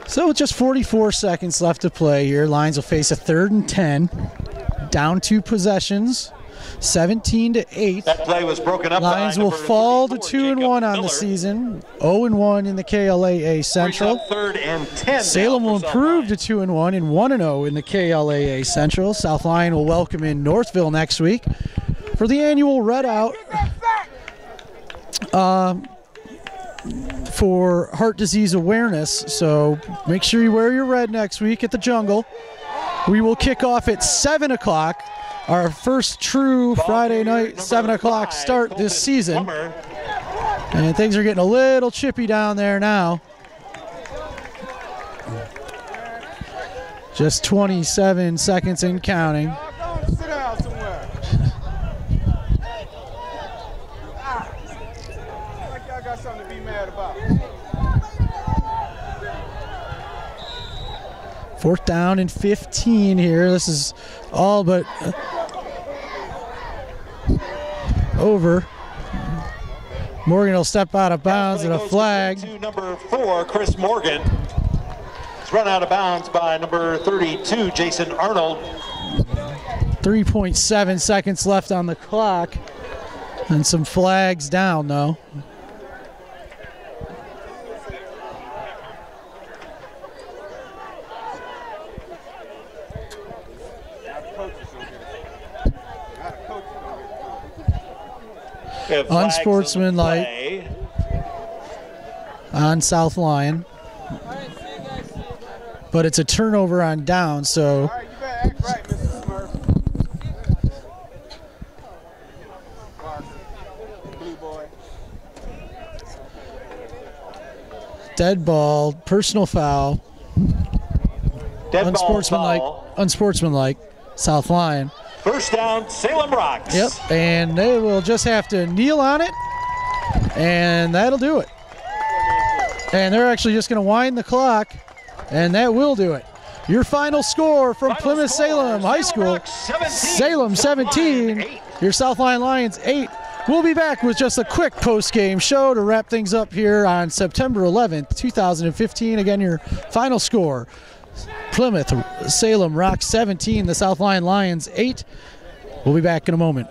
So with just 44 seconds left to play here, Lions will face a 3rd and 10. Down 2 possessions. 17-8. That play was broken up. Lions will fall to 2-1 on the season. 0-1 in the KLAA Central. 3rd and 10. Salem will improve to 2-1 and 1-0 in the KLAA Central. South Lyon will welcome in Northville next week for the annual Red Out for heart disease awareness. So make sure you wear your red next week at the Jungle. We will kick off at 7 o'clock. Our first true Friday night 7 o'clock start this season. And things are getting a little chippy down there now. Just 27 seconds and counting. Sit down somewhere. Like y'all got something to be mad about. 4th down and 15 here. This is all but over. Morgan will step out of bounds and a flag. To number 4, Chris Morgan. It's run out of bounds by number 32, Jason Arnold. 3.7 seconds left on the clock. And some flags down though. have flags unsportsmanlike on the play. on South Lyon. But it's a turnover on down, so All right, you better act right, Mr. Smurf. Blue boy. dead ball, personal foul, Dead unsportsmanlike, ball, unsportsmanlike, South Lyon. First down, Salem Rocks. Yep, and they will just have to kneel on it, and that'll do it. And they're actually just going to wind the clock, and that will do it. Your final score from Final Plymouth score, Salem High School, Rocks 17, Salem 17, 8. your South Lyon Lions 8. We'll be back with just a quick post-game show to wrap things up here on September 11th, 2015. Again, your final score, Plymouth Salem Rocks 17, the South Lyon Lions 8. We'll be back in a moment.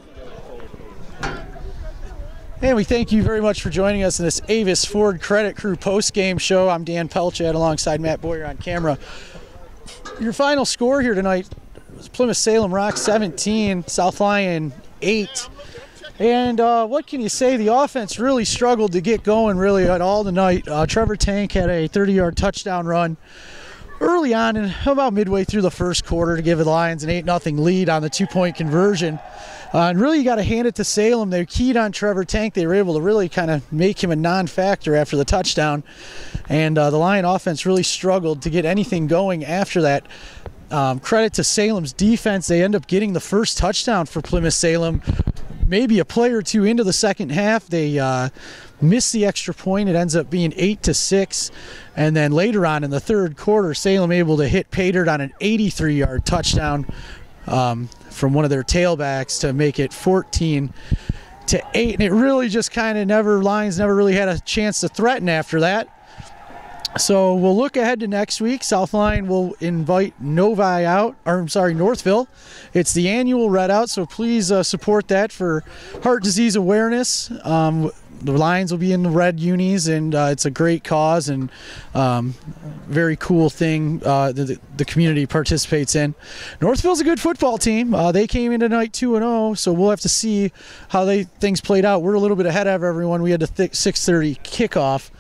And we thank you very much for joining us in this Avis Ford Credit Crew post-game show. I'm Dan Pelchat alongside Matt Boyer on camera. Your final score here tonight was Plymouth Salem Rocks 17, South Lyon 8. And what can you say? The offense really struggled to get going really at all tonight. Trevor Tank had a 30-yard touchdown run early on and about midway through the first quarter to give the Lions an 8-0 lead on the two-point conversion. And really, you got to hand it to Salem. They keyed on Trevor Tank. They were able to really kind of make him a non-factor after the touchdown. And the Lion offense really struggled to get anything going after that. Credit to Salem's defense. They end up getting the first touchdown for Plymouth Salem. Maybe a play or two into the second half, they miss the extra point. It ends up being 8-6. And then later on in the third quarter, Salem able to hit pay dirt on an 83-yard touchdown from one of their tailbacks to make it 14-8. And it really just kind of Lions never really had a chance to threaten after that. So we'll look ahead to next week. South Lyon will invite Northville. It's the annual Red Out, so please support that for heart disease awareness. The Lions will be in the red unis, and it's a great cause and very cool thing the community participates in. Northville's a good football team. They came in tonight 2-0, so we'll have to see how things played out. We're a little bit ahead of everyone. We had the 6:30 kickoff.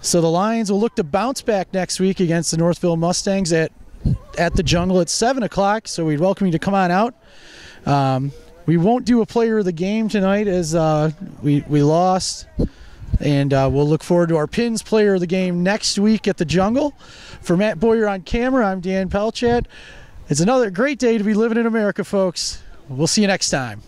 So the Lions will look to bounce back next week against the Northville Mustangs at the Jungle at 7 o'clock. So we'd welcome you to come on out. We won't do a player of the game tonight as we lost. And we'll look forward to our Pins player of the game next week at the Jungle. For Matt Boyer on camera, I'm Dan Pelchat. It's another great day to be living in America, folks. We'll see you next time.